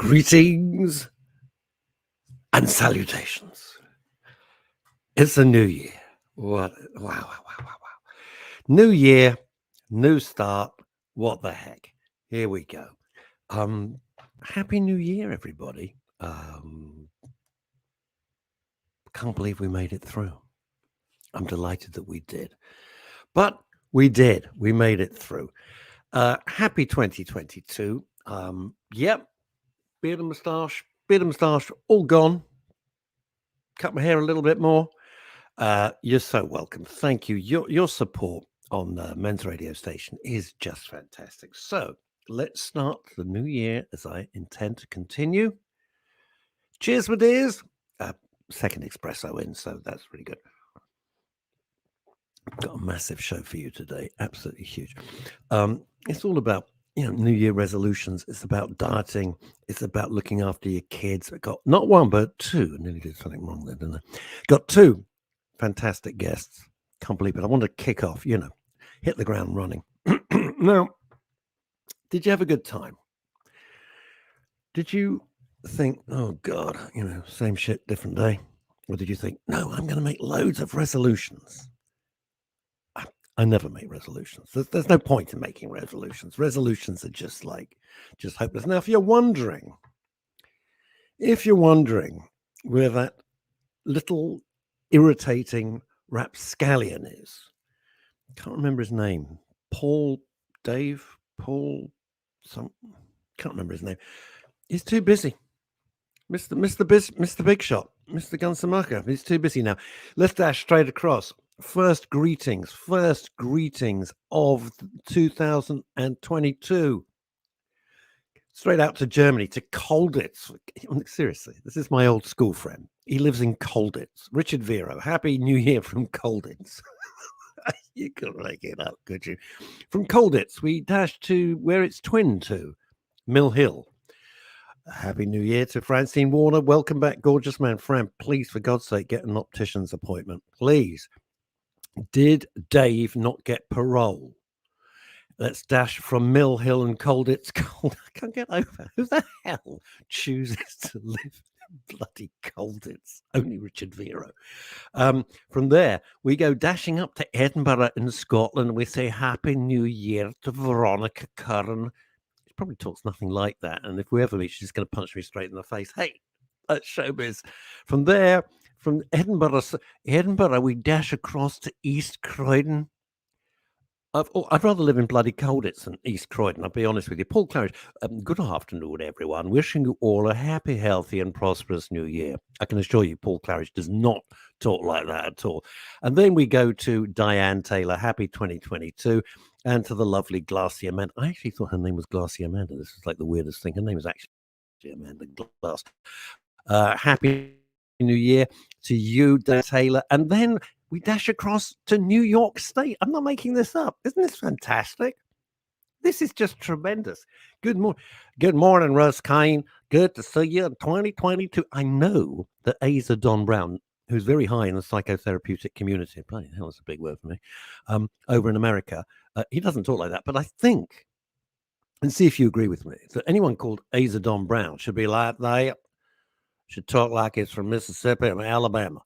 Greetings and salutations. It's a new year. What? Wow. New year, new start. What the heck? Here we go. Happy New Year, everybody. Can't believe we made it through. I'm delighted that we did. But we did. We made it through. Happy 2022. Yep. Beard and moustache, all gone. Cut my hair a little bit more. You're so welcome. Thank you. Your support on Men's Radio Station is just fantastic. So let's start the new year as I intend to continue. Cheers, my dears. Second espresso in, so that's really good. Got a massive show for you today. Absolutely huge. It's all about New Year resolutions. It's about dieting. It's about looking after your kids. I got not one but two. I nearly did something wrong there, didn't I? Got two fantastic guests. Can't believe it. I want to kick off, hit the ground running. Now, did you have a good time? Did you think, oh God, same shit, different day? Or did you think, no, I'm going to make loads of resolutions? I never make resolutions. There's no point in making resolutions. Resolutions are just hopeless. Now, if you're wondering where that little irritating rapscallion is, can't remember his name. Can't remember his name. He's too busy. Mr. Big Shot, Mr. Gunsamaka, he's too busy now. Let's dash straight across. First greetings of 2022. Straight out to Germany, to Colditz. Seriously, this is my old school friend. He lives in Colditz. Richard Vero, Happy New Year from Colditz. You couldn't make it up, could you? From Colditz, we dash to where it's twin to, Mill Hill. Happy New Year to Francine Warner. Welcome back, gorgeous man. Fran, please, for God's sake, get an optician's appointment. Please. Did Dave not get parole? Let's dash from Mill Hill and Colditz. I can't get over. Who the hell chooses to live in bloody Colditz? Only Richard Vero. From there, we go dashing up to Edinburgh in Scotland. We say Happy New Year to Veronica Curran. She probably talks nothing like that. And if we ever meet, she's going to punch me straight in the face. Hey, that's showbiz. From there, from Edinburgh, we dash across to East Croydon. I'd rather live in bloody Colditz than East Croydon, I'll be honest with you. Paul Claridge, good afternoon, everyone. Wishing you all a happy, healthy, and prosperous new year. I can assure you, Paul Claridge does not talk like that at all. And then we go to Diane Taylor, happy 2022, and to the lovely Glassy Amanda. I actually thought her name was Glassy Amanda. This is like the weirdest thing. Her name is actually Amanda Glass. Happy New Year to you, Diane Taylor. And then we dash across to New York State. I'm not making this up. Isn't this fantastic? This is just tremendous. Good morning, Russ Kane. Good to see you in 2022. I know that Asa Don Brown, who's very high in the psychotherapeutic community, bloody hell, that's a big word for me, over in America, he doesn't talk like that. But I think, and see if you agree with me, that anyone called Asa Don Brown should be like that, should talk like it's from Mississippi or Alabama.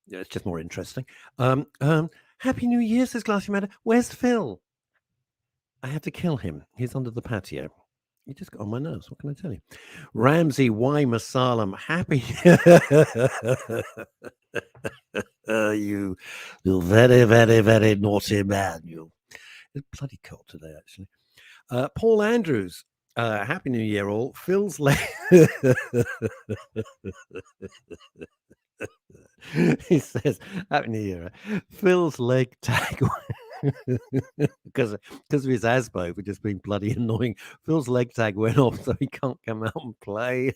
Yeah, it's just more interesting. Happy New Year, says Glassy Matter. Where's Phil? I had to kill him. He's under the patio. He just got on my nerves. What can I tell you? Ramsey Y. Masalam, happy. You very, very, very naughty man. It's bloody cold today, actually. Paul Andrews, happy New Year, all. Phil's leg. He says, happy New Year. Phil's leg tag. because of his asthma, which has been bloody annoying. Phil's leg tag went off, so he can't come out and play.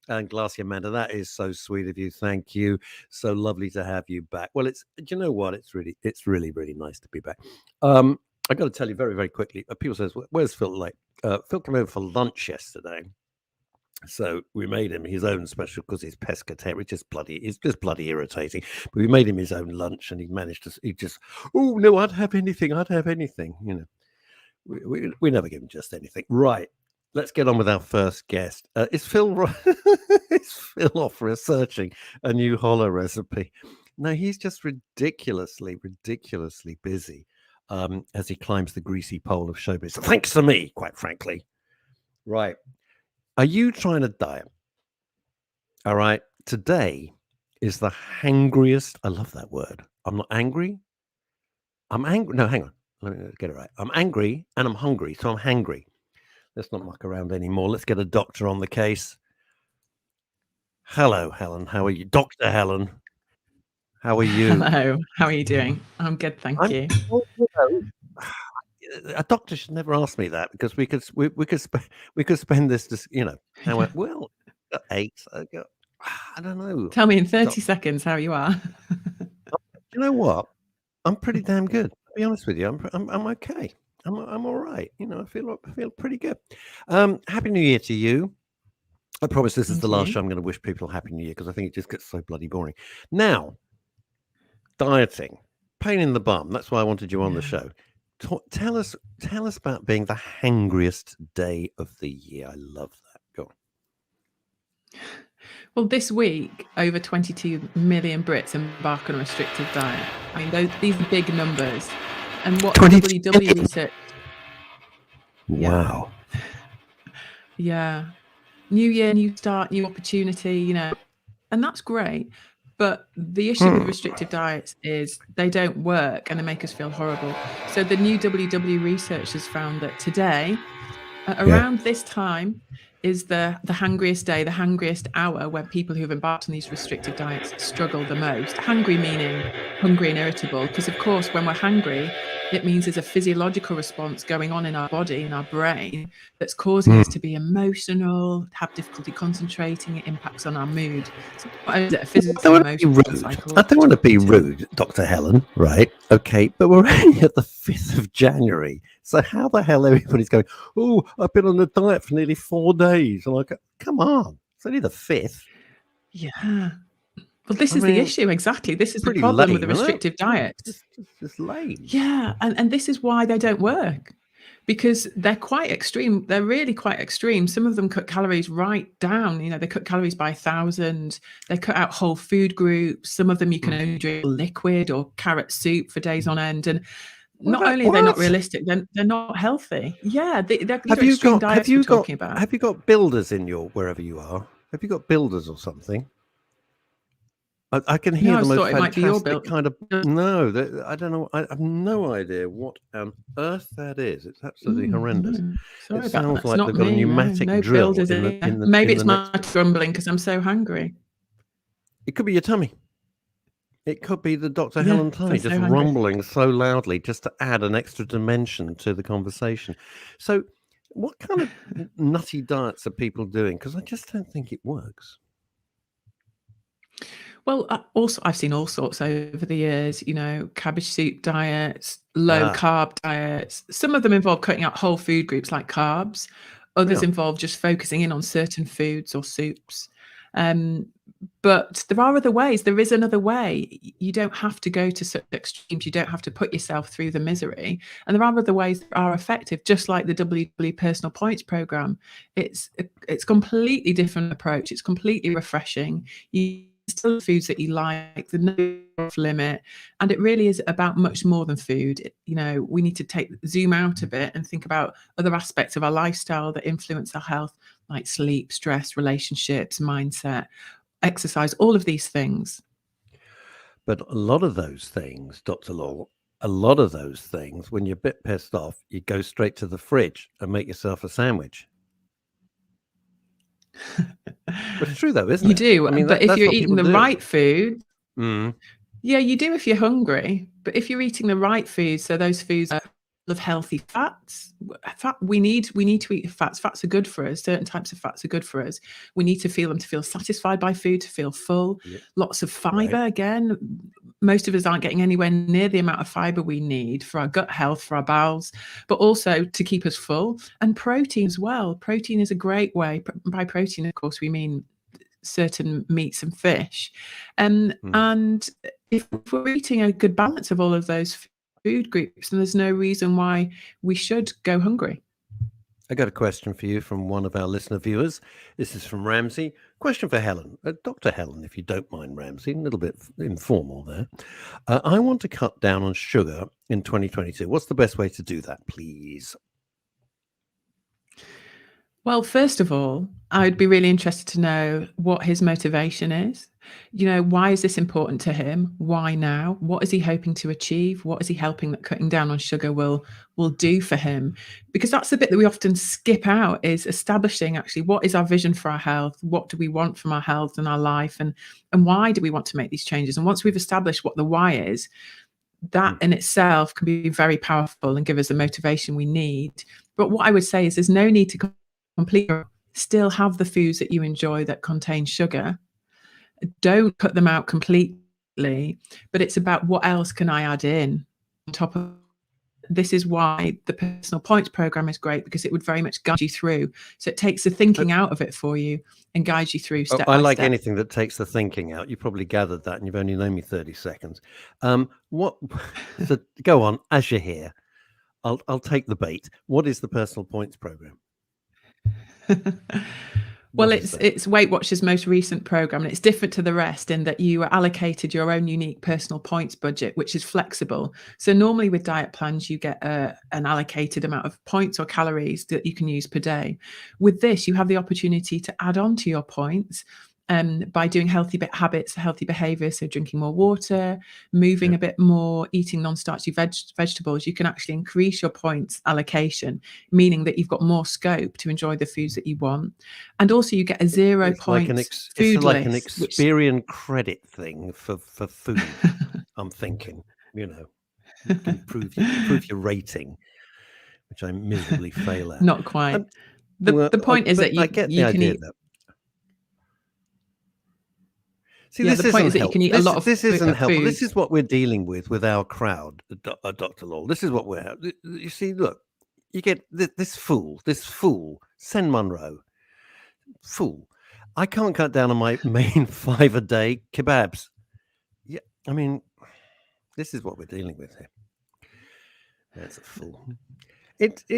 And Glassy Amanda, that is so sweet of you. Thank you. So lovely to have you back. Well, do you know what? It's really, really nice to be back. I got to tell you very, very quickly. People says, where's Phil? Phil came over for lunch yesterday. So we made him his own special because he's pescatarian. It's just bloody irritating. But we made him his own lunch, and oh no, I'd have anything. We never give him just anything. Right. let's get on with our first guest. Is Phil is Phil off researching a new hollow recipe? No, he's just ridiculously busy as he climbs the greasy pole of showbiz. Thanks to me, quite frankly. Right. Are you trying to diet? All right. Today is the hangriest. I love that word. I'm not angry. I'm angry. No, hang on. Let me get it right. I'm angry and I'm hungry. So I'm hangry. Let's not muck around anymore. Let's get a doctor on the case. Hello, Helen. How are you? Dr. Helen. How are you? Hello. How are you doing? I'm good, thank I'm, you. well, a doctor should never ask me that because we could spend this just hour. Well, got 8. I don't know. Tell me in 30 seconds how you are. You know what? I'm pretty damn good. To be honest with you, I'm okay. I'm all right. I feel pretty good. Happy New Year to you. I promise this is And the last you? show I'm going to wish people Happy New Year because I think it just gets so bloody boring. Now, dieting, pain in the bum. That's why I wanted you on the show. Tell us about being the hangriest day of the year. I love that. Go on. Well, this week, over 22 million Brits embark on a restrictive diet. I mean, these are big numbers. And what the WW research... Wow. Yeah. New year, new start, new opportunity, and that's great. But the issue with restrictive diets is they don't work and they make us feel horrible. So the new WW research has found that today, around this time, is the hangriest day, the hangriest hour when people who have embarked on these restrictive diets struggle the most. Hungry meaning hungry and irritable, because of course when we're hungry, it means there's a physiological response going on in our body, in our brain, that's causing us to be emotional, have difficulty concentrating. It impacts on our mood. So not only is it a physical, emotional, psychological. I don't want to be rude, Dr. Helen, right? Okay, but we're only at the 5th of January. So how the hell everybody's going, oh, I've been on a diet for nearly 4 days. I'm like, come on, it's only the 5th. Yeah. Well, this is the issue, exactly. This is the problem with the restrictive diet. It's lame. Yeah, and this is why they don't work, because they're quite extreme. They're really quite extreme. Some of them cut calories right down. They cut calories by 1,000. They cut out whole food groups. Some of them you can only drink liquid or carrot soup for days on end. And not only are they not realistic, they're not healthy. Yeah, these are extreme diets we're talking about. Have you got builders in your wherever you are? Have you got builders or something? I can hear the most fantastic kind of... No, I don't know. I have no idea what on earth that is. It's absolutely horrendous. Sorry it sounds about that. like they've got a pneumatic drill in the Maybe it's my grumbling because I'm so hungry. It could be your tummy. It could be the Dr. Helen tummy just rumbling so loudly just to add an extra dimension to the conversation. So what kind of nutty diets are people doing? Because I just don't think it works. Well, also I've seen all sorts over the years, cabbage soup diets, low carb diets. Some of them involve cutting out whole food groups like carbs. Others involve just focusing in on certain foods or soups. But there are other ways. There is another way. You don't have to go to such extremes. You don't have to put yourself through the misery. And there are other ways that are effective, just like the WW Personal Points Program. It's completely different approach. It's completely refreshing. You still foods that you like, the no off limit, and it really is about much more than food. We need to zoom out a bit and think about other aspects of our lifestyle that influence our health, like sleep, stress, relationships, mindset, exercise, all of these things. But a lot of those things, Dr. Law, when you're a bit pissed off, you go straight to the fridge and make yourself a sandwich. But it's true though, isn't it? You do. I mean, but if you're eating the right food, yeah, you do if you're hungry. But if you're eating the right food, so those foods are full of healthy fats. We need to eat fats. Fats are good for us. Certain types of fats are good for us. We need to feel them to feel satisfied by food, to feel full. Yep. Lots of fiber. Again, most of us aren't getting anywhere near the amount of fiber we need for our gut health, for our bowels, but also to keep us full. And protein as well. Protein is a great way. By protein, of course, we mean certain meats and fish. And if we're eating a good balance of all of those food groups, then there's no reason why we should go hungry. I got a question for you from one of our listener viewers. This is from Ramsey. Question for Helen. Dr. Helen, if you don't mind, Ramsey, a little bit informal there. I want to cut down on sugar in 2022. What's the best way to do that, please? Well, first of all, I'd be really interested to know what his motivation is. Why is this important to him? Why now? What is he hoping to achieve? What is he helping that cutting down on sugar will do for him? Because that's the bit that we often skip out, is establishing actually what is our vision for our health? What do we want from our health and our life? And why do we want to make these changes? And once we've established what the why is, that in itself can be very powerful and give us the motivation we need. But what I would say is there's no need to completely still have the foods that you enjoy that contain sugar. Don't cut them out completely, but it's about what else can I add in on top of. This is why the personal points program is great, because it would very much guide you through. So it takes the thinking out of it for you and guides you through step by step. I like anything that takes the thinking out. You probably gathered that, and you've only known me 30 seconds. So go on, as you're here. I'll take the bait. What is the personal points program? Well, it's Weight Watchers' most recent program, and it's different to the rest in that you are allocated your own unique personal points budget, which is flexible. So normally with diet plans, you get an allocated amount of points or calories that you can use per day. With this, you have the opportunity to add on to your points by doing healthy habits, healthy behaviors, so drinking more water, moving a bit more, eating non-starchy vegetables. You can actually increase your points allocation, meaning that you've got more scope to enjoy the foods that you want. And also you get a 0 points food it's like list, an Experian credit thing for food. I'm thinking, you can improve your rating, which I miserably fail at. Not quite. The point is that I get the idea that. See, this the point is that you can eat a lot of this isn't helpful. food. This is what we're dealing with our crowd, Dr. Law. This is what we're. You see, look, you get this fool, Sen Munro, fool. I can't cut down on my main 5 a day kebabs. Yeah, I mean, this is what we're dealing with here. That's a fool.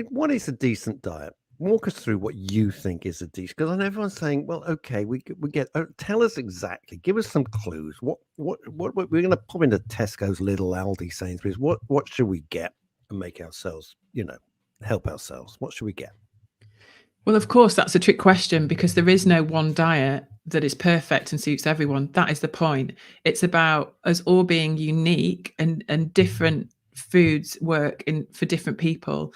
What is a decent diet? Walk us through what you think is a decent, because I know everyone's saying, well, okay, we get, tell us exactly, give us some clues. What we're going to pop into Tesco's, Lidl, Aldi, Sainsbury's. What should we get and make ourselves, help ourselves? What should we get? Well, of course, that's a trick question, because there is no one diet that is perfect and suits everyone. That is the point. It's about us all being unique, and different foods work for different people.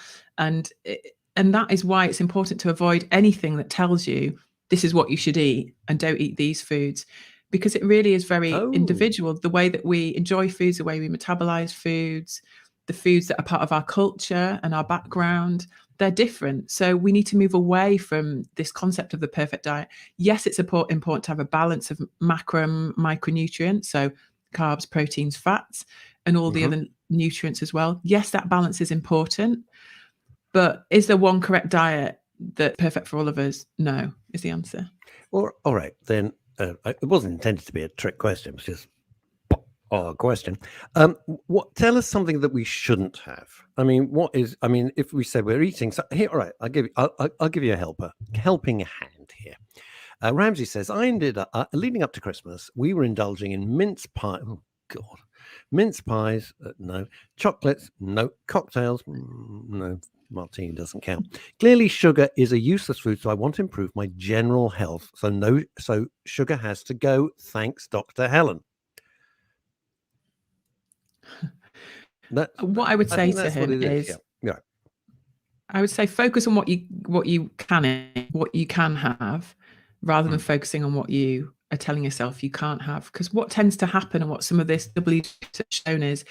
And that is why it's important to avoid anything that tells you this is what you should eat and don't eat these foods, because it really is very individual. The way that we enjoy foods, the way we metabolize foods, the foods that are part of our culture and our background, they're different. So we need to move away from this concept of the perfect diet. Yes, it's important to have a balance of macro and micronutrients, so carbs, proteins, fats, and all the other nutrients as well. Yes, that balance is important. But is there one correct diet that's perfect for all of us? No, is the answer. Well, all right, then it wasn't intended to be a trick question. It was just a question. Tell us something that we shouldn't have. I mean, if we say we're eating, here, all right, I'll give you a helping hand here. Ramsey says, I ended up leading up to Christmas, we were indulging in mince pie. Oh God, mince pies, no. Chocolates, no. Cocktails, no. Martini doesn't count. Clearly, sugar is a useless food, so I want to improve my general health. So sugar has to go. Thanks, Dr. Helen. What I would say to him is, I would say focus on what you can have, rather than focusing on what you are telling yourself you can't have. Because what tends to happen, and what some of this WED has shown, is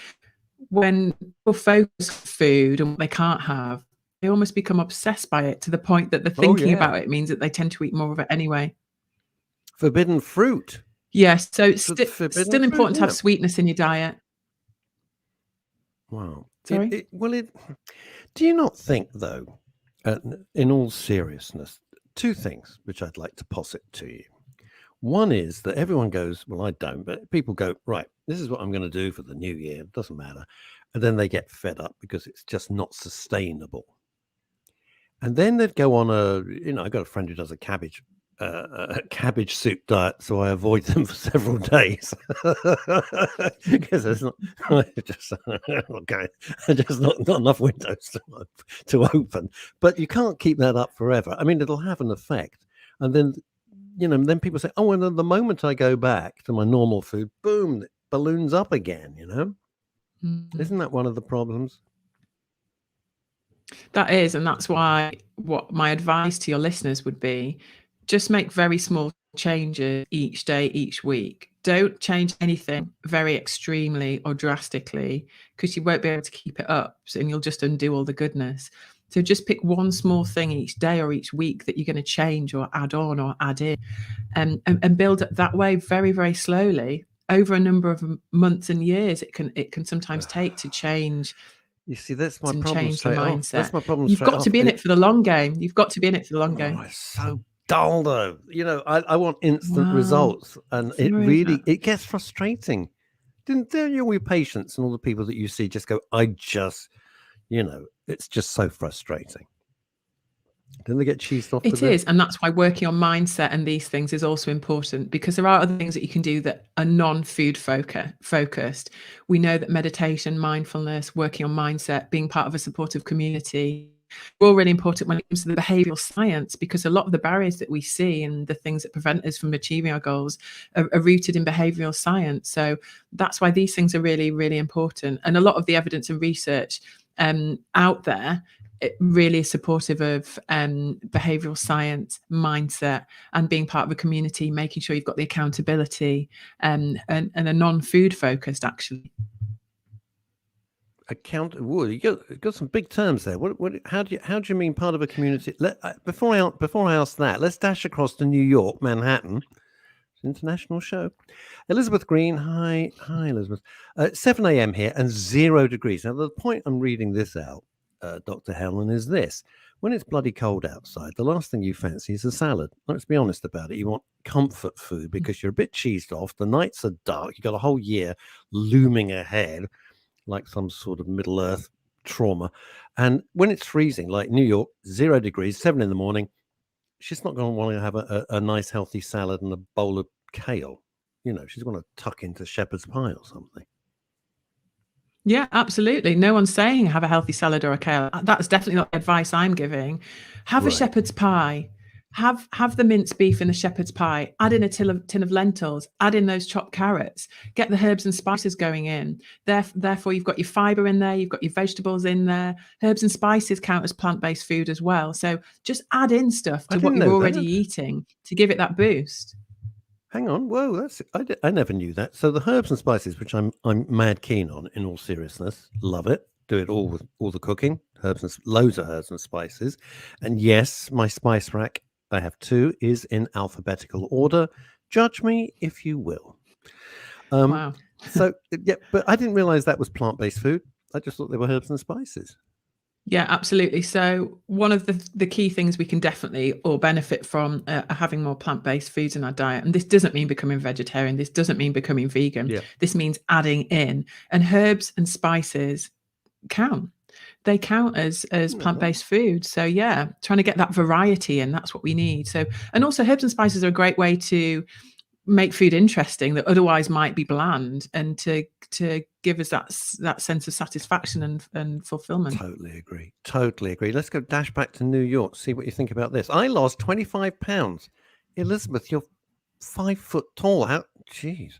when people focus on food and what they can't have, they almost become obsessed by it, to the point that the thinking about it means that they tend to eat more of it anyway. Forbidden fruit. Yes, so it's still important to have sweetness in your diet. Wow. Sorry? Do you not think, though, in all seriousness, 2 things which I'd like to posit to you. One is that everyone goes, well, I don't, but people go, right, this is what I'm going to do for the new year. It doesn't matter. And then they get fed up because it's just not sustainable. And then they'd go on I got a friend who does a cabbage soup diet, so I avoid them for several days because there's not just okay, just not enough windows to open. But you can't keep that up forever. I mean, it'll have an effect, and then then people say, "Oh, and then the moment I go back to my normal food, boom, it balloons up again." Isn't that one of the problems? That is, and that's why what my advice to your listeners would be, just make very small changes each day, each week. Don't change anything very extremely or drastically, because you won't be able to keep it up, and you'll just undo all the goodness. So just pick one small thing each day or each week that you're going to change or add on or add in, and build it that way very, very slowly over a number of months and years. It can sometimes take to change You see, that's my and problem change the straight off. That's mindset. my problem You've straight got off. to be in it for the long game. You've got to be in it for the long game. It's so dull, though. I want instant Wow. results, and it Sorry, really gets frustrating. Don't all your patients and all the people that you see just go, it's just so frustrating. Then they get cheesed off. It is, and that's why working on mindset and these things is also important, because there are other things that you can do that are non-food focused. We know that meditation, mindfulness, working on mindset, being part of a supportive community are all really important when it comes to the behavioral science, because a lot of the barriers that we see and the things that prevent us from achieving our goals are rooted in behavioral science. So that's why these things are really, really important. And a lot of the evidence and research out there, it really is supportive of behavioral science, mindset, and being part of a community, making sure you've got the accountability and a non-food focused, actually. You got some big terms there. How do you mean part of a community? Before I ask that, let's dash across to New York, Manhattan. It's an international show. Elizabeth Green, hi Elizabeth. 7 a.m. here and 0 degrees. Now the point I'm reading this out, Dr. Helen, is this: when it's bloody cold outside, the last thing you fancy is a salad. Let's be honest about it. You want comfort food because you're a bit cheesed off. The nights are dark. You've got a whole year looming ahead, like some sort of Middle Earth trauma. And when it's freezing, like New York, 0 degrees, 7 in the morning, she's not going to want to have a nice healthy salad and a bowl of kale. She's going to tuck into shepherd's pie or something. Yeah, absolutely. No one's saying have a healthy salad or a kale. That's definitely not the advice I'm giving. Have a shepherd's pie. Have the minced beef in the shepherd's pie. Add in a tin of lentils. Add in those chopped carrots. Get the herbs and spices going in. Therefore, you've got your fiber in there. You've got your vegetables in there. Herbs and spices count as plant-based food as well. So just add in stuff to what you're already eating to give it that boost. Hang on, whoa! I never knew that. So the herbs and spices, which I'm mad keen on, in all seriousness, love it. Do it all with all the cooking, loads of herbs and spices, and yes, my spice rack, I have 2, is in alphabetical order. Judge me if you will. Wow. So yeah, but I didn't realize that was plant-based food. I just thought they were herbs and spices. Yeah, absolutely. So one of the key things we can definitely all benefit from having more plant-based foods in our diet, and this doesn't mean becoming vegetarian, this doesn't mean becoming vegan, this means adding in, and herbs and spices count. They count as plant-based food. So yeah, trying to get that variety in, that's what we need. So, and also herbs and spices are a great way to make food interesting that otherwise might be bland, and to give us that sense of satisfaction and fulfillment. Totally agree. Let's go dash back to New York, see what you think about this. I lost 25 pounds. Elizabeth, you're 5 foot tall. How? Jeez.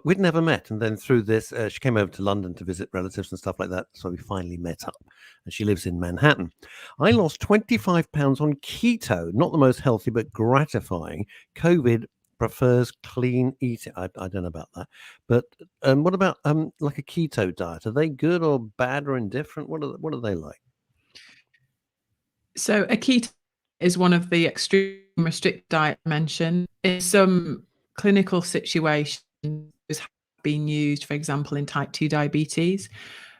We'd never met, and then through this, she came over to London to visit relatives and stuff like that, so we finally met up, and she lives in Manhattan. I lost 25 pounds on keto, not the most healthy, but gratifying. COVID prefers clean eating. I don't know about that, but what about like a keto diet? Are they good or bad or indifferent? What are they like? So a keto is one of the extreme restricted diet mentioned. In some clinical situations, has been used, for example, in type 2 diabetes.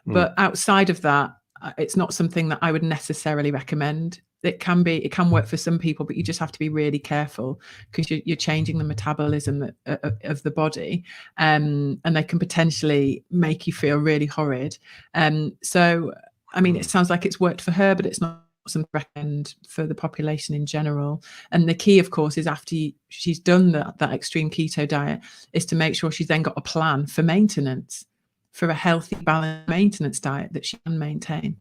But outside of that, it's not something that I would necessarily recommend. It can work for some people, but you just have to be really careful, because you're changing the metabolism of the body, and they can potentially make you feel really horrid. So, I mean, it sounds like it's worked for her, but it's not some recommend for the population in general. And the key, of course, is after she's done that extreme keto diet, is to make sure she's then got a plan for maintenance, for a healthy, balanced maintenance diet that she can maintain.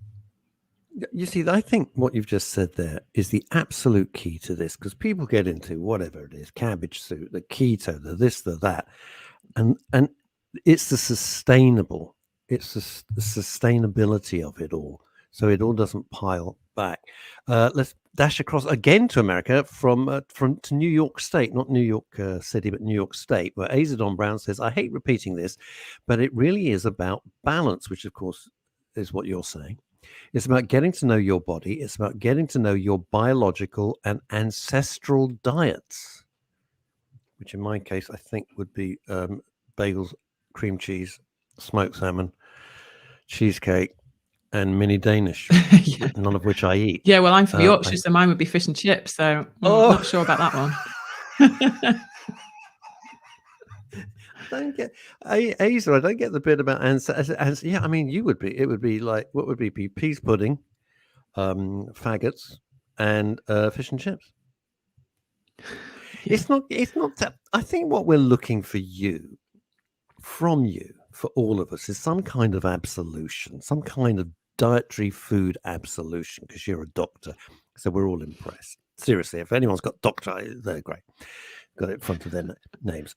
You see, I think what you've just said there is the absolute key to this, because people get into whatever it is, cabbage soup, the keto, the this, the that, and it's the sustainability of it all, so it all doesn't pile back. Let's dash across again to America from to New York State, not New York City, but New York State, where Azadon Brown says, "I hate repeating this, but it really is about balance," which of course is what you're saying. It's about getting to know your body. It's about getting to know your biological and ancestral diets, which in my case, I think would be bagels, cream cheese, smoked salmon, cheesecake, and mini Danish, Yeah. none of which I eat. Yeah, well, I'm from Yorkshire, so mine would be fish and chips. So not sure about that one. Don't get Asa, I don't get the bit about yeah, I mean, it would be like, what would be peas pudding, faggots, and fish and chips. Yeah. It's not that. I think what we're looking from you, for all of us, is some kind of absolution, some kind of dietary food absolution, because you're a doctor, so we're all impressed. Seriously, if anyone's got doctor, they're great. Got it in front of their names.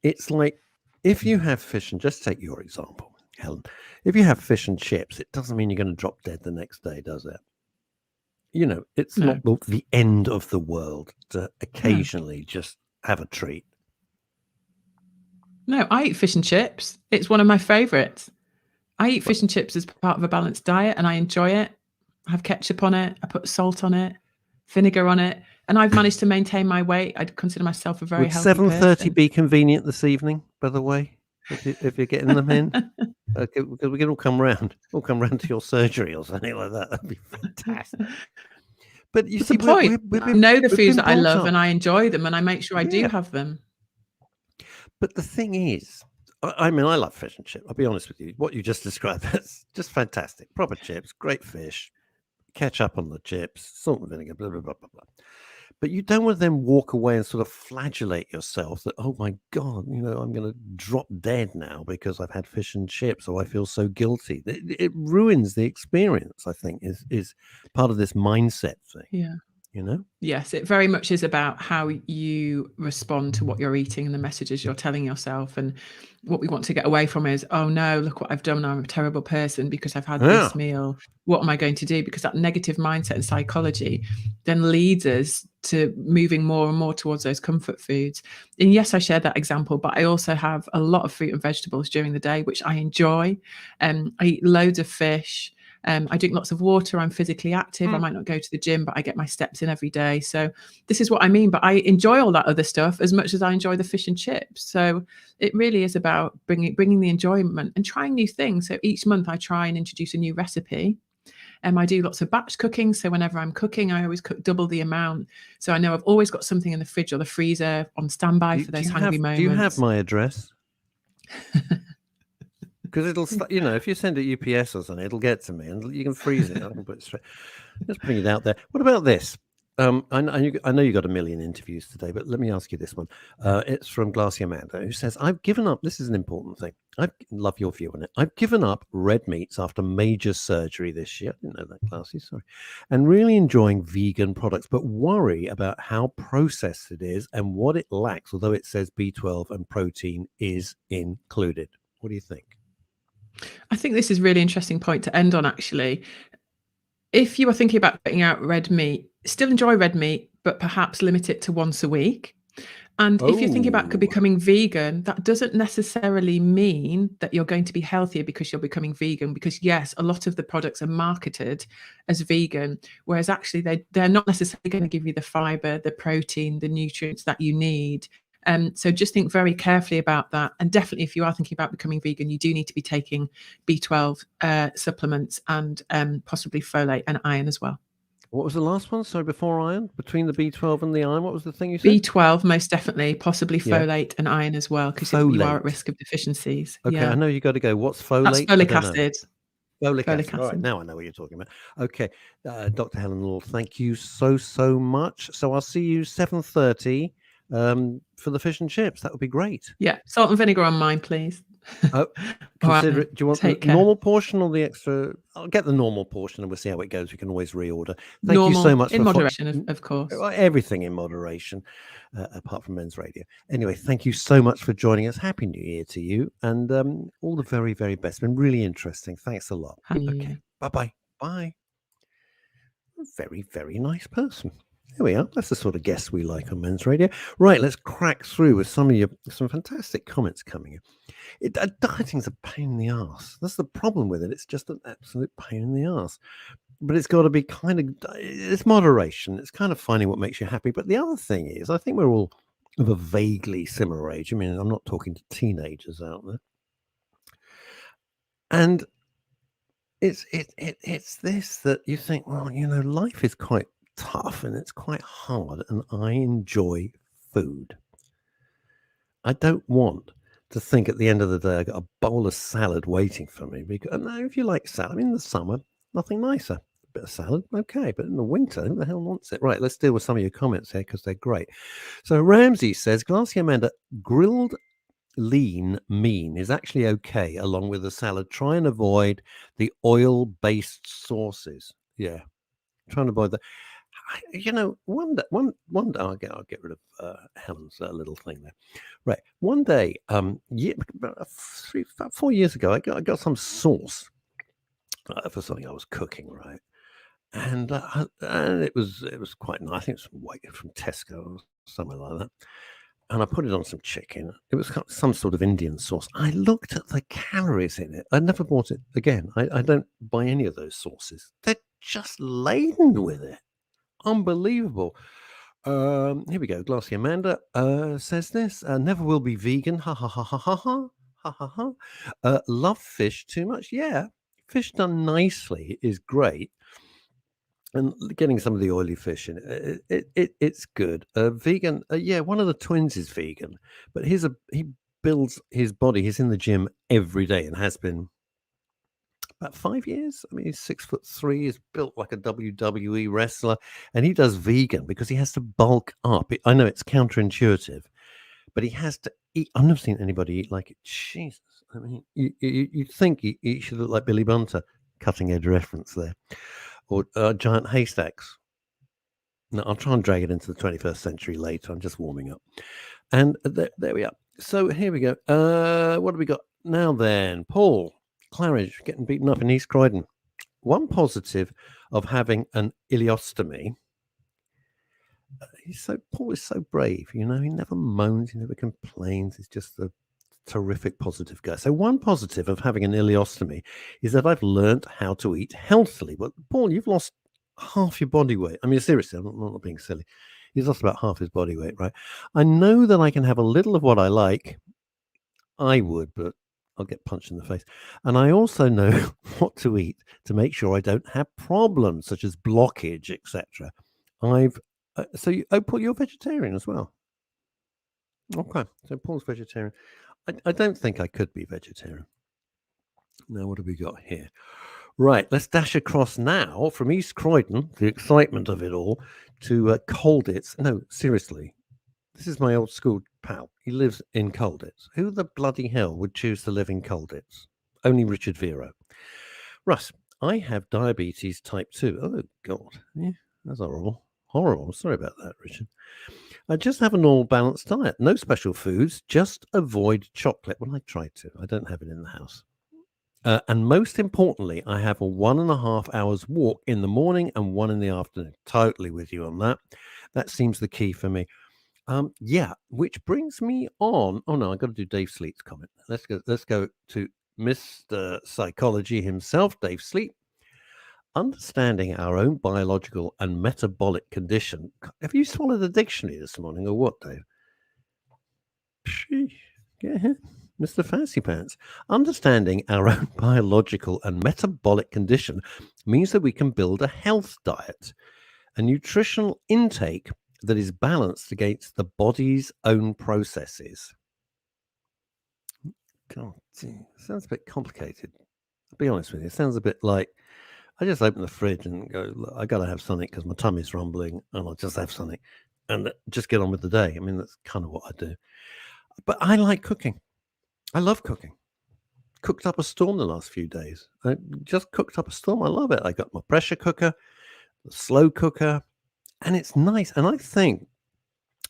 It's like, if you have fish, and just take your example, Helen, if you have fish and chips, it doesn't mean you're going to drop dead the next day, does it? It's not the end of the world to occasionally just have a treat. No, I eat fish and chips. It's one of my favorites. I eat fish and chips as part of a balanced diet, and I enjoy it. I have ketchup on it. I put salt on it, vinegar on it, and I've managed to maintain my weight. I'd consider myself a very healthy person. Would 7:30 be convenient this evening, by the way, if you're getting them in? Okay, we can all come round to your surgery or something like that. That'd be fantastic. But you see, the point. I know the foods that I love, and I enjoy them, and I make sure I do have them. But the thing is, I mean, I love fish and chips. I'll be honest with you. What you just described, that's just fantastic. Proper chips, great fish, ketchup on the chips, salt and vinegar, blah, blah, blah, blah, blah. But you don't want to then walk away and sort of flagellate yourself that, oh my God, I'm going to drop dead now because I've had fish and chips, or I feel so guilty. It ruins the experience, I think, is part of this mindset thing. Yeah. Yes, it very much is about how you respond to what you're eating and the messages you're telling yourself. And what we want to get away from is, oh no, look what I've done. I'm a terrible person because I've had this meal. What am I going to do? Because that negative mindset and psychology then leads us to moving more and more towards those comfort foods. And yes, I shared that example, but I also have a lot of fruit and vegetables during the day, which I enjoy. I eat loads of fish. I drink lots of water. I'm physically active. I might not go to the gym, but I get my steps in every day. So this is what I mean. But I enjoy all that other stuff as much as I enjoy the fish and chips. So it really is about bringing the enjoyment and trying new things. So each month I try and introduce a new recipe. I do lots of batch cooking. So whenever I'm cooking, I always cook double the amount. So I know I've always got something in the fridge or the freezer on standby for those hungry moments. Do you have my address? Because it'll, if you send it UPS or something, it'll get to me, and you can freeze it. I can put it straight. Just putting it out there. What about this? I know you got a million interviews today, but let me ask you this one. It's from Glassy Amanda, who says, "I've given up." This is an important thing. I love your view on it. "I've given up red meats after major surgery this year." I didn't know that, Glassy. Sorry. "And really enjoying vegan products, but worry about how processed it is and what it lacks. Although it says B12 and protein is included." What do you think? I think this is a really interesting point to end on, actually. If you are thinking about cutting out red meat, still enjoy red meat, but perhaps limit it to once a week. And if you're thinking about becoming vegan, that doesn't necessarily mean that you're going to be healthier because you're becoming vegan. Because yes, a lot of the products are marketed as vegan, whereas actually they're not necessarily going to give you the fiber, the protein, the nutrients that you need. So just think very carefully about that. And definitely, if you are thinking about becoming vegan, you do need to be taking B12 supplements and possibly folate and iron as well. What was the last one? Sorry, before iron? Between the B12 and the iron, what was the thing you said? B12, most definitely, possibly folate and iron as well, because you are at risk of deficiencies. Okay, I know you got to go. What's folate? That's folic acid. Folic Folic acid. All right, acid. now I know what you're talking about. Okay, Dr. Helen Lord, thank you so much. So I'll see you 7:30 for the fish and chips. That would be great. Yeah, salt and vinegar on mine, please. Oh, All right, consider then. it. Do you want the Take care. normal portion or the extra? I'll get the normal portion and we'll see how it goes. We can always reorder. Thank you so Normal, much in for moderation, of course. everything in moderation, apart from men's radio. Anyway, thank you so much for joining us. Happy New Year to you, and all the very, very best. Been really interesting. Thanks a lot. Happy New Okay, Year. bye. A very, very nice person. There we are. That's the sort of guests we like on men's radio. Right, let's crack through with some fantastic comments coming in. Dieting's a pain in the ass. That's the problem with it. It's just an absolute pain in the ass. But it's got to be it's moderation. It's kind of finding what makes you happy. But the other thing is, I think we're all of a vaguely similar age. I mean, I'm not talking to teenagers out there. And it's this that you think, well, life is quite tough and it's quite hard, and I enjoy food. I don't want to think at the end of the day I got a bowl of salad waiting for me. Because no, if you like salad, I mean, in the summer, nothing nicer. A bit of salad, okay, but in the winter, who the hell wants it? Right, let's deal with some of your comments here because they're great. So Ramsey says, Glassy Amanda, grilled lean mean is actually okay along with the salad. Try and avoid the oil-based sauces. Yeah, trying to avoid that. One day, I'll get rid of Helen's little thing there. Right, one day, about 4 years ago, I got some sauce for something I was cooking, right, and it was quite nice. I think it was white from Tesco or something like that. And I put it on some chicken. It was some sort of Indian sauce. I looked at the calories in it. I never bought it again. I don't buy any of those sauces. They're just laden with it. Unbelievable. Here we go. Glassy Amanda says this. Never will be vegan. Ha ha ha ha ha ha. Ha ha ha. Love fish too much. Yeah. Fish done nicely is great. And getting some of the oily fish in it's good. Vegan, yeah, one of the twins is vegan, but he builds his body. He's in the gym every day and has been about 5 years. I mean, he's 6'3". He's built like a WWE wrestler, and he does vegan because he has to bulk up. I know it's counterintuitive, but he has to eat. I've never seen anybody eat like it. Jesus, I mean, you'd think he should look like Billy Bunter. Cutting edge reference there. Or giant haystacks. No, I'll try and drag it into the 21st century later. I'm just warming up. And there we are. So here we go. What have we got now then? Paul Claridge getting beaten up in East Croydon. One positive of having an ileostomy. Paul is so brave, he never moans, he never complains. He's just a terrific positive guy. So one positive of having an ileostomy is that I've learned how to eat healthily. But Paul, you've lost half your body weight. I mean, seriously, I'm not being silly. He's lost about half his body weight, right? I know that I can have a little of what I like. I would, but I'll get punched in the face. And I also know what to eat to make sure I don't have problems such as blockage, etc. Paul, you're vegetarian as well. Okay, so Paul's vegetarian. I don't think I could be vegetarian. Now, what have we got here? Right, let's dash across now from East Croydon, the excitement of it all, to Colditz. No, seriously, this is my old school pal. He lives in Colditz. Who the bloody hell would choose to live in Colditz? Only Richard Vero. Russ, I have diabetes type 2. Oh, God. Yeah, that's horrible. Horrible. Sorry about that, Richard. I just have a normal balanced diet. No special foods. Just avoid chocolate. Well, I try to. I don't have it in the house. And most importantly, I have a 1.5 hours walk in the morning and one in the afternoon. Totally with you on that. That seems the key for me. Yeah, which brings me on. Oh no, I've got to do Dave Sleet's comment. Let's go to Mr. Psychology himself, Dave Sleet. Understanding our own biological and metabolic condition. Have you swallowed the dictionary this morning or what, Dave? Sheesh. Get ahead. Mr. Fancy Pants. Understanding our own biological and metabolic condition means that we can build a health diet, a nutritional intake that is balanced against the body's own processes. God, sounds a bit complicated. I'll be honest with you. It sounds a bit like I just open the fridge and go, "Look, I got to have something because my tummy's rumbling, and I'll just have something and just get on with the day." I mean, that's kind of what I do. But I like cooking. I love cooking. Cooked up a storm the last few days. I just cooked up a storm. I love it. I got my pressure cooker, the slow cooker, and it's nice. And I think,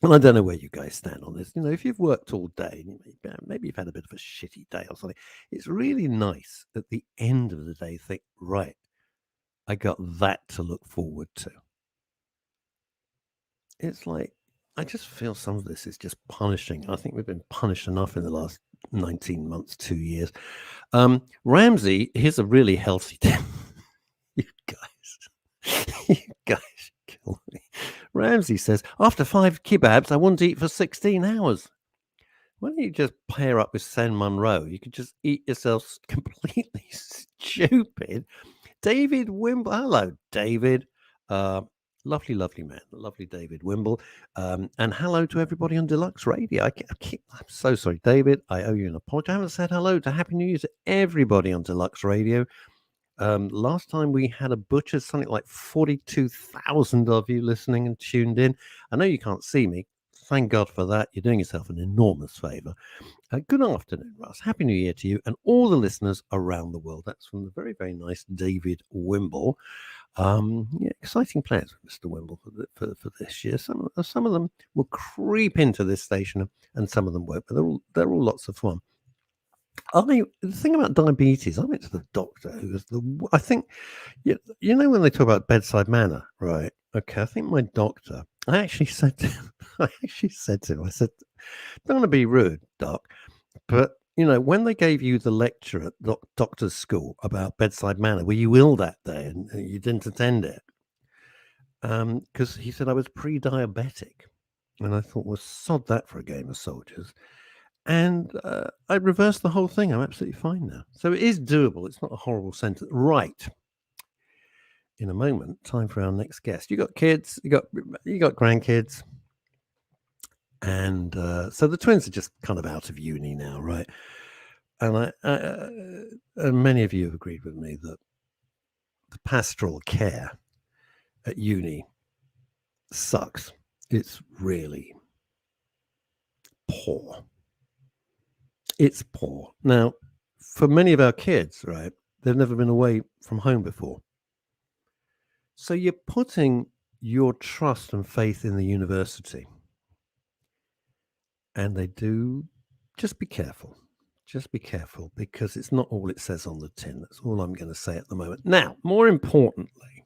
and I don't know where you guys stand on this. If you've worked all day, and maybe you've had a bit of a shitty day or something, it's really nice at the end of the day. Think, right, I got that to look forward to. It's like I just feel some of this is just punishing. I think we've been punished enough in the last 19 months, 2 years. Ramsey, here's a really healthy tip. You guys kill me. Ramsey says, after 5 kebabs, I wouldn't eat for 16 hours. Why don't you just pair up with Sen Munro? You could just eat yourself completely stupid. David Wimble. Hello, David. Lovely, lovely man. Lovely David Wimble. And hello to everybody on Deluxe Radio. I'm so sorry, David. I owe you an apology. I haven't said hello to Happy New Year to everybody on Deluxe Radio. Last time we had a butcher, something like 42,000 of you listening and tuned in. I know you can't see me. Thank God for that. You're doing yourself an enormous favor. Good afternoon, Russ. Happy New Year to you and all the listeners around the world. That's from the very, very nice David Wimble. Exciting plans with Mr. Wimble for this year. Some of them will creep into this station and some of them won't, but they're all lots of fun. The thing about diabetes, I went to the doctor who was I think, when they talk about bedside manner, right? Okay, I think my doctor, I actually said to him, I said, don't want to be rude, doc, but when they gave you the lecture at doctor's school about bedside manner, were you ill that day and you didn't attend it? Because he said I was pre-diabetic, and I thought, well, sod that for a game of soldiers. And I reversed the whole thing. I'm absolutely fine now. So it is doable. It's not a horrible sentence. Right. In a moment, time for our next guest. You got kids, you got grandkids. And so the twins are just kind of out of uni now, right? And and many of you have agreed with me that the pastoral care at uni sucks. It's really poor. It's poor. Now, for many of our kids, right, they've never been away from home before. So you're putting your trust and faith in the university. And they do, just be careful. Just be careful, because it's not all it says on the tin. That's all I'm going to say at the moment. Now, more importantly,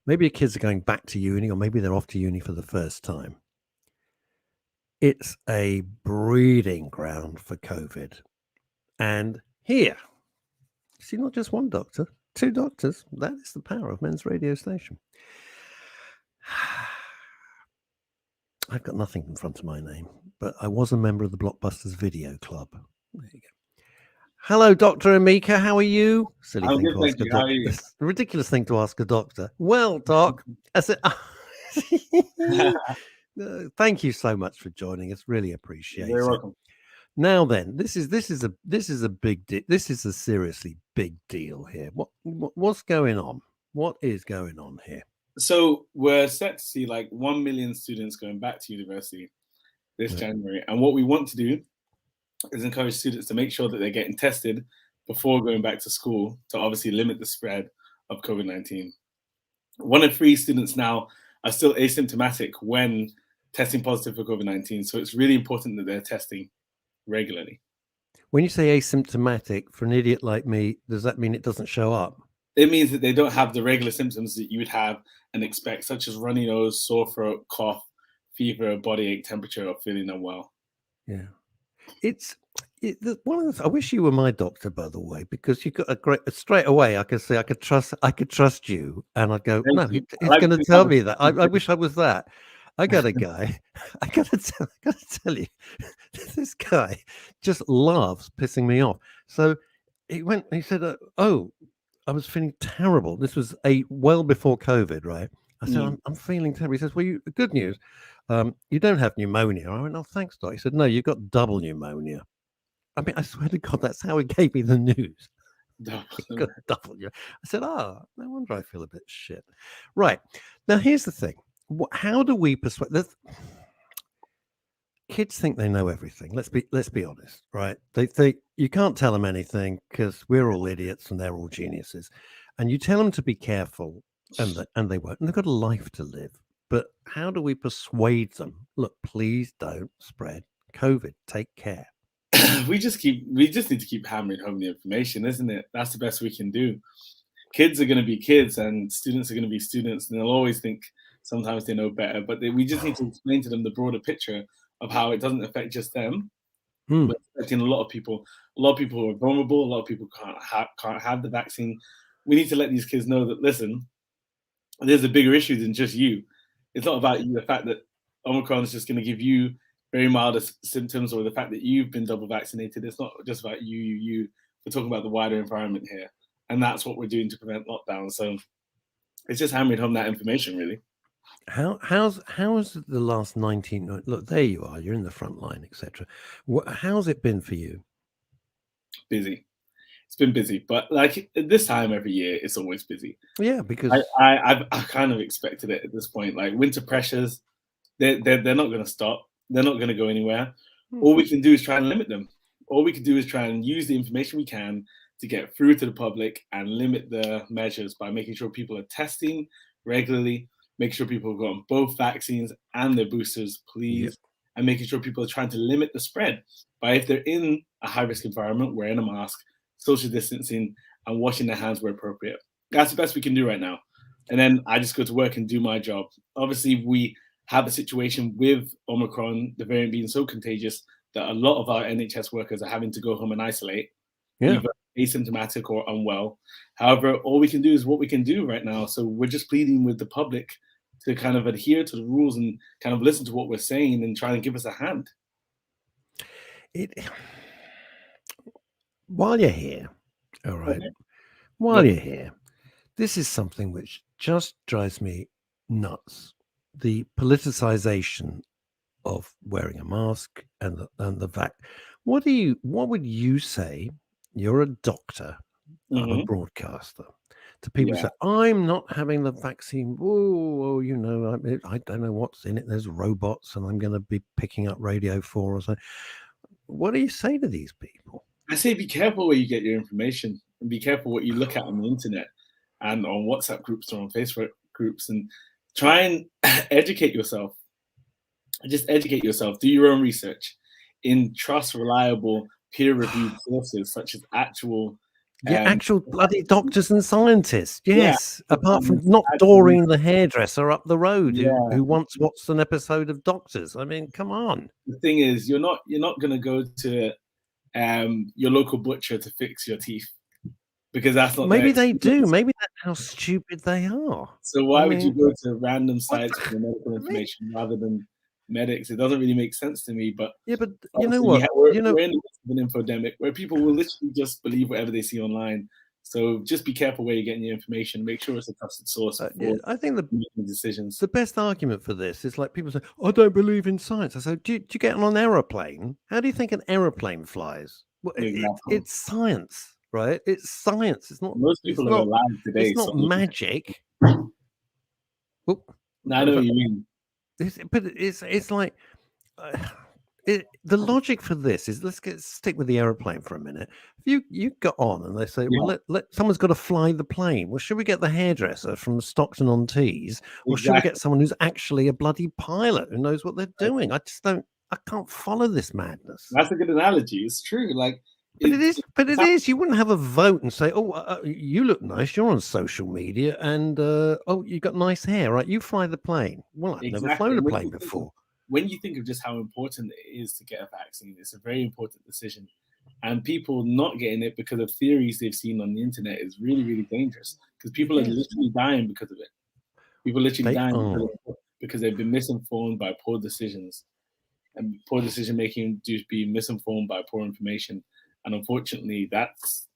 maybe your kids are going back to uni, or maybe they're off to uni for the first time. It's a breeding ground for COVID. And here, see, not just one doctor, 2 doctors. That is the power of Men's Radio Station. I've got nothing in front of my name, but I was a member of the Blockbusters Video Club. There you go. Hello, Dr. Amica. How are you? Silly I'm thing good, to ask thank a you. How are doctor. you? It's a ridiculous thing to ask a doctor. Well, Doc, I said, thank you so much for joining us. Really appreciate You're very it. welcome. Now then, this is a big this is a seriously big deal here. What's going on? What is going on here? So we're set to see like 1 million students going back to university this January. And what we want to do is encourage students to make sure that they're getting tested before going back to school to obviously limit the spread of COVID-19. 1 in 3 students now are still asymptomatic when testing positive for COVID-19. So it's really important that they're testing regularly. When you say asymptomatic, for an idiot like me, does that mean it doesn't show up? It means that they don't have the regular symptoms that you would have and expect, such as runny nose, sore throat, cough, fever, body ache, temperature, or feeling unwell. Yeah. I wish you were my doctor, by the way, because you got a great straight away. I could say I could trust you, and I'd go, no, he's going to tell me that. I wish I was that. I got a guy. I gotta tell you, this guy just loves pissing me off. So he said, oh, I was feeling terrible. This was well before COVID, right? I said, I'm feeling terrible. He says, well, good news. You don't have pneumonia. I went, oh, thanks, Doc. He said, no, you've got double pneumonia. I mean, I swear to God, that's how he gave me the news. Got double. I said, no wonder I feel a bit shit. Right. Now, here's the thing. How do we persuade? Kids think they know everything. Let's be honest, right? They think you can't tell them anything because we're all idiots and they're all geniuses. And you tell them to be careful, and they won't. And they've got a life to live. But how do we persuade them? Look, please don't spread COVID. Take care. We just need to keep hammering home the information, isn't it? That's the best we can do. Kids are going to be kids, and students are going to be students, and they'll always think sometimes they know better. But we just need to explain to them the broader picture of how it doesn't affect just them, but it's affecting a lot of people. A lot of people who are vulnerable. A lot of people can't have the vaccine. We need to let these kids know that, listen, there's a bigger issue than just you. It's not about you. The fact that Omicron is just going to give you very mild symptoms, or the fact that you've been double vaccinated. It's not just about you. We're talking about the wider environment here, and that's what we're doing to prevent lockdown. So it's just hammering home that information, really. How's the last 19? Look, there you are. You're in the front line, etc. How's it been for you? Busy. It's been busy, but like this time every year, it's always busy. Yeah, because I kind of expected it at this point. Like winter pressures, they're not going to stop. They're not going to go anywhere. All we can do is try and limit them. All we can do is try and use the information we can to get through to the public and limit the measures by making sure people are testing regularly, making sure people have gotten both vaccines and their boosters, please, and making sure people are trying to limit the spread by, if they're in a high-risk environment, wearing a mask, social distancing, and washing their hands where appropriate. That's the best we can do right now. And then I just go to work and do my job. Obviously, we have a situation with Omicron, the variant being so contagious that a lot of our NHS workers are having to go home and isolate, either asymptomatic or unwell. However, all we can do is what we can do right now. So we're just pleading with the public to kind of adhere to the rules and kind of listen to what we're saying and try and give us a hand. While you're here, all right, while you're here, this is something which just drives me nuts. The politicization of wearing a mask and the vac. What would you say? You're a doctor, I'm a broadcaster. To people who say, I'm not having the vaccine. Oh, you know, I don't know what's in it. There's robots, and I'm going to be picking up Radio 4 or something. What do you say to these people? I say be careful where you get your information, and be careful what you look at on the internet and on WhatsApp groups or on Facebook groups, and try and educate yourself. Just educate yourself. Do your own research in trust reliable peer-reviewed sources such as actual bloody doctors and scientists. Yes, apart from not Doreen the hairdresser up the road who once watched an episode of Doctors. I mean, come on. The thing is, you're not going to go to your local butcher to fix your teeth, because that's not. Maybe they do. Maybe that's how stupid they are. So why would you go to random sites for medical information rather than medics? It doesn't really make sense to me. But yeah, but you know what? We're in the midst of an infodemic where people will literally just believe whatever they see online. So just be careful where you're getting your information. Make sure it's a trusted source. I think making decisions. The best argument for this is like people say, I don't believe in science. I say, do you get on an aeroplane? How do you think an aeroplane flies? Well, it's science, right? It's science. It's not. Most people are alive today. It's not magic. I know what you mean. But it's like the logic for this is, let's stick with the aeroplane for a minute. If you got on and they say, well, someone's got to fly the plane. Well, should we get the hairdresser from Stockton-on-Tees, or should we get someone who's actually a bloody pilot who knows what they're doing? I can't follow this madness. That's a good analogy. It's true. Like, but it is. You wouldn't have a vote and say, "Oh, you look nice. You're on social media, and oh, you got nice hair, right? You fly the plane." Well, I've never flown a plane before. When you think of just how important it is to get a vaccine, it's a very important decision, and people not getting it because of theories they've seen on the internet is really, really dangerous, because people are literally dying because of it. People are literally dying because they've been misinformed by poor decisions, and poor decision making due to being misinformed by poor information. And unfortunately, that's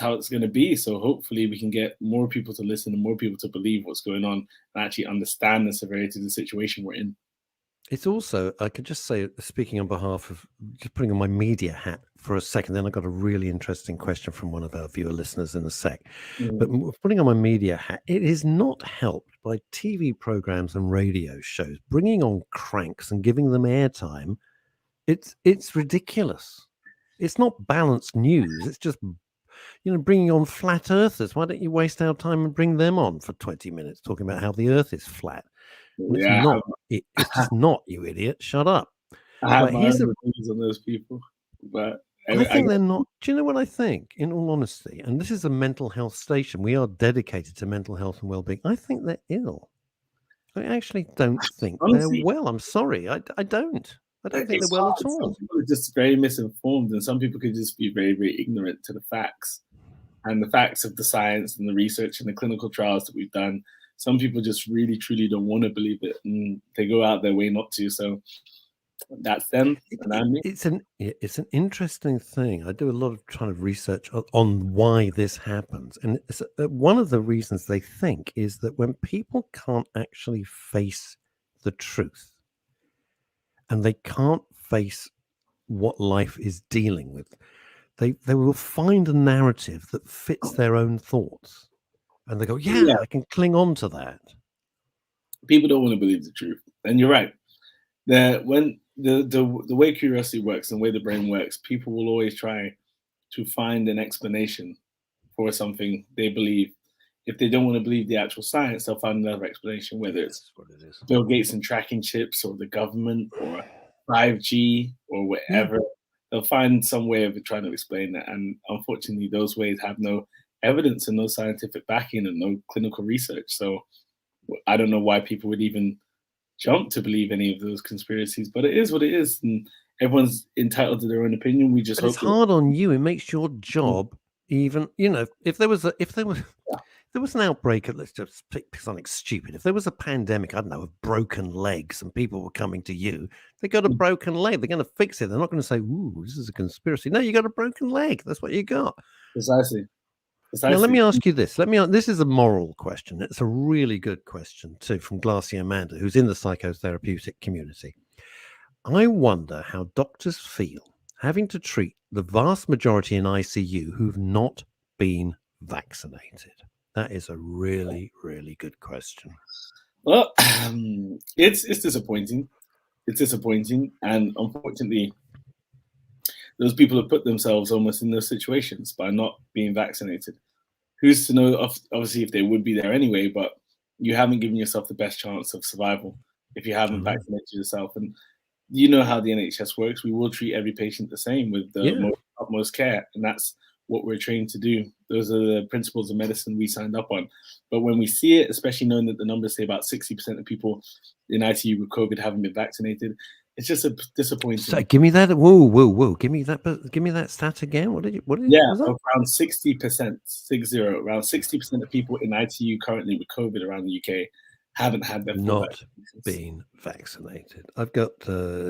how it's going to be. So hopefully we can get more people to listen and more people to believe what's going on and actually understand the severity of the situation we're in. It's also, I could just say, speaking on behalf of, just putting on my media hat for a second, then I got a really interesting question from one of our viewer listeners in a sec. But putting on my media hat, it is not helped by TV programs and radio shows bringing on cranks and giving them airtime. It's ridiculous. It's not balanced news. It's just, bringing on flat earthers. Why don't you waste our time and bring them on for 20 minutes talking about how the earth is flat? Well, it's Yeah, not. It's just not, you idiot. Shut up. I have But my here's own a, opinions on those people, but I think they're not. Do you know what I think? In all honesty, and this is a mental health station. We are dedicated to mental health and well-being. I think they're ill. I actually don't think they're honestly, well. I'm sorry. I don't. I don't think it's they're well hard. at all. Some people are just very misinformed, and some people could just be very, very ignorant to the facts and the facts of the science and the research and the clinical trials that we've done. Some people just really, truly don't want to believe it, and they go out their way not to. So that's them, and I'm me. It's an interesting thing. I do a lot of trying to research on why this happens, and one of the reasons they think is that when people can't actually face the truth, and they can't face what life is dealing with, they will find a narrative that fits their own thoughts, and they go, "Yeah, Yeah, I can cling on to that." people don't want to believe the truth, and you're right. When the way curiosity works and the way the brain works, people will always try to find an explanation for something they believe. If they don't want to believe the actual science, they'll find another explanation, whether it's That's what it is. Bill Gates and tracking chips or the government or 5G or Yeah. whatever. They'll find some way of trying to explain that. And unfortunately, those ways have no evidence and no scientific backing and no clinical research. So I don't know why people would even jump to believe any of those conspiracies, but it is what it is. And everyone's entitled to their own opinion. We just But it's hope that hard on you. It makes your job even. If there was an outbreak of, let's just pick something stupid. If there was a pandemic, I don't know, of broken legs, and people were coming to you, they got a broken leg. They're going to fix it. They're not going to say, "Ooh, this is a conspiracy." No, you got a broken leg. That's what you got. precisely. Now, let me ask you this. This is a moral question. It's a really good question too, from Glassy Amanda, who's in the psychotherapeutic community. I wonder how doctors feel having to treat the vast majority in ICU who've not been vaccinated. That is a really, really good question. Well, it's disappointing. It's disappointing, and unfortunately, those people have put themselves almost in those situations by not being vaccinated. Who's to know? Obviously, if they would be there anyway, but you haven't given yourself the best chance of survival if you haven't vaccinated yourself. And you know how the NHS works. We will treat every patient the same with the utmost care, and that's what we're trained to do. Those are the principles of medicine we signed up on. But when we see it, especially knowing that the numbers say about 60% of people in ITU with COVID haven't been vaccinated, it's just a disappointing. So give me that. Whoa! Give me that stat again. What did you? Around 60%, 60. Around 60% of people in ITU currently with COVID around the UK haven't had their full not been vaccinated. I've got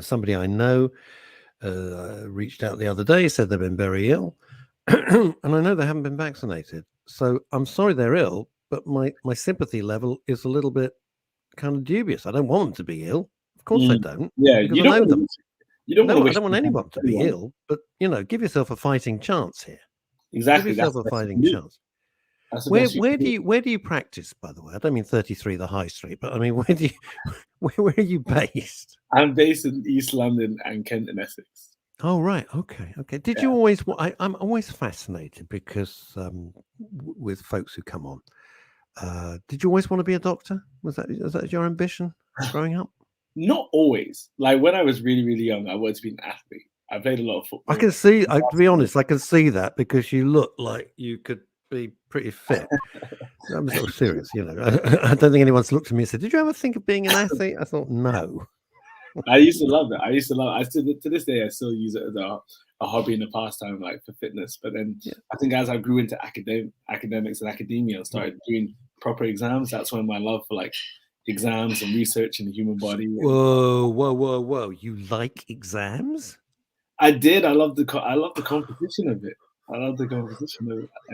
somebody I know reached out the other day, said they've been very ill, and I know they haven't been vaccinated. So I'm sorry they're ill, but my sympathy level is a little bit kind of dubious. I don't want them to be ill. Of course I don't. Yeah, because you I know don't them. You don't I don't want anyone to be ill, but give yourself a fighting chance here. Exactly. Give yourself a fighting chance. Where do you practice, by the way? I don't mean 33 the High Street, but I mean where are you based? I'm based in East London and Kent and Essex. Oh right, okay. Did you always? I'm always fascinated because with folks who come on, did you always want to be a doctor? Was that your ambition growing up? Not always. Like when I was really, really young, I wanted to be an athlete. I played a lot of football. I can see. To be honest, I can see that because you look like you could be pretty fit. I'm sort of serious, I don't think anyone's looked at me and said, "Did you ever think of being an athlete?" I thought, no. I used to love it. To this day, I still use it as a hobby and a pastime, like for fitness. But then I think as I grew into academics and academia and started doing proper exams, that's when my love for like exams and research in the human body. Whoa! You like exams? I did. I love the competition of it. I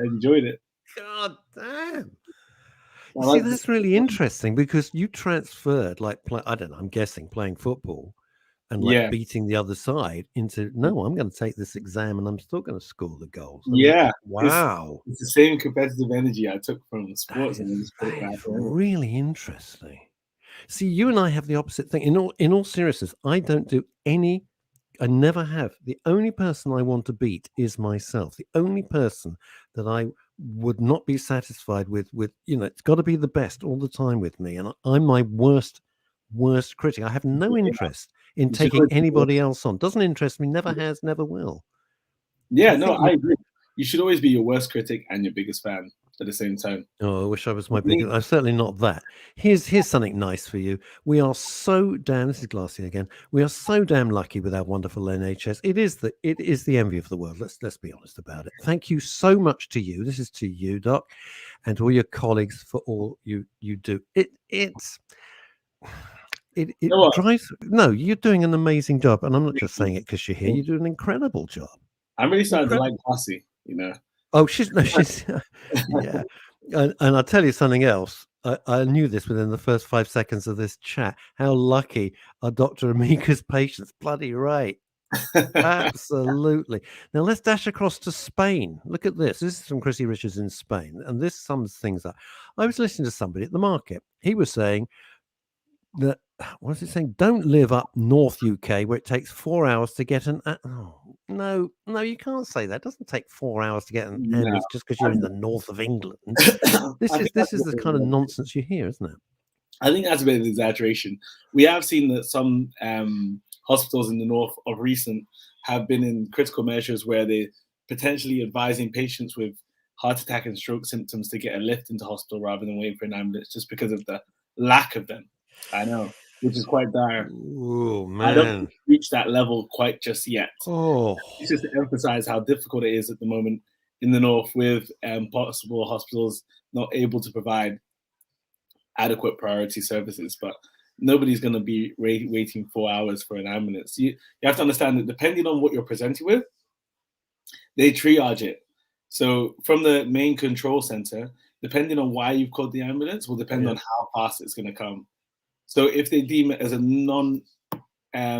enjoyed it. God damn. See, that's really interesting because you transferred, like, I don't know, I'm guessing playing football and like beating the other side into, no, I'm going to take this exam and I'm still going to score the goals. I mean, wow. It's the same competitive energy I took from sports and just put it That back is in. really interesting. See, you and I have the opposite thing. In all seriousness, I don't do any. I never have. The only person I want to beat is myself. The only person that I would not be satisfied with, it's got to be the best all the time with me. And I'm my worst critic. I have no interest in You should taking always be your- anybody else on. Doesn't interest me, never has, never will. Yeah, I no, think I agree. You should always be your worst critic and your biggest fan at the same time. Oh, I wish I was my biggest. I'm certainly not that. Here's something nice for you. We are so damn. This is Glassy again. We are so damn lucky with our wonderful NHS. It is the envy of the world. Let's be honest about it. Thank you so much to you. This is to you, Doc, and to all your colleagues for all you do. It You know what? drives. No, you're doing an amazing job, and I'm not just saying it because you're here. You do an incredible job. I'm really starting to like Glassy, you know. Oh, she's yeah. And I'll tell you something else. I knew this within the first 5 seconds of this chat. How lucky are Dr. Amica's patients? Bloody right. Absolutely. Now let's dash across to Spain. Look at this. This is from Chrissy Richards in Spain. And this sums things up. I was listening to somebody at the market. He was saying that, what is it saying? Don't live up North UK where it takes 4 hours to get an. No, you can't say that. It doesn't take 4 hours to get an ambulance just because you're in the north of England. This is the kind of nonsense you hear, isn't it? I think that's a bit of an exaggeration. We have seen that some hospitals in the north of recent have been in critical measures where they're potentially advising patients with heart attack and stroke symptoms to get a lift into hospital rather than waiting for an ambulance just because of the lack of them. I know, which is quite dire. Oh, man. I don't think we've reached that level quite just yet. Oh, It's just to emphasize how difficult it is at the moment in the north with possible hospitals not able to provide adequate priority services. But nobody's going to be waiting 4 hours for an ambulance. You have to understand that depending on what you're presenting with, they triage it. So from the main control center, depending on why you've called the ambulance, will depend on how fast it's going to come. So if they deem it as a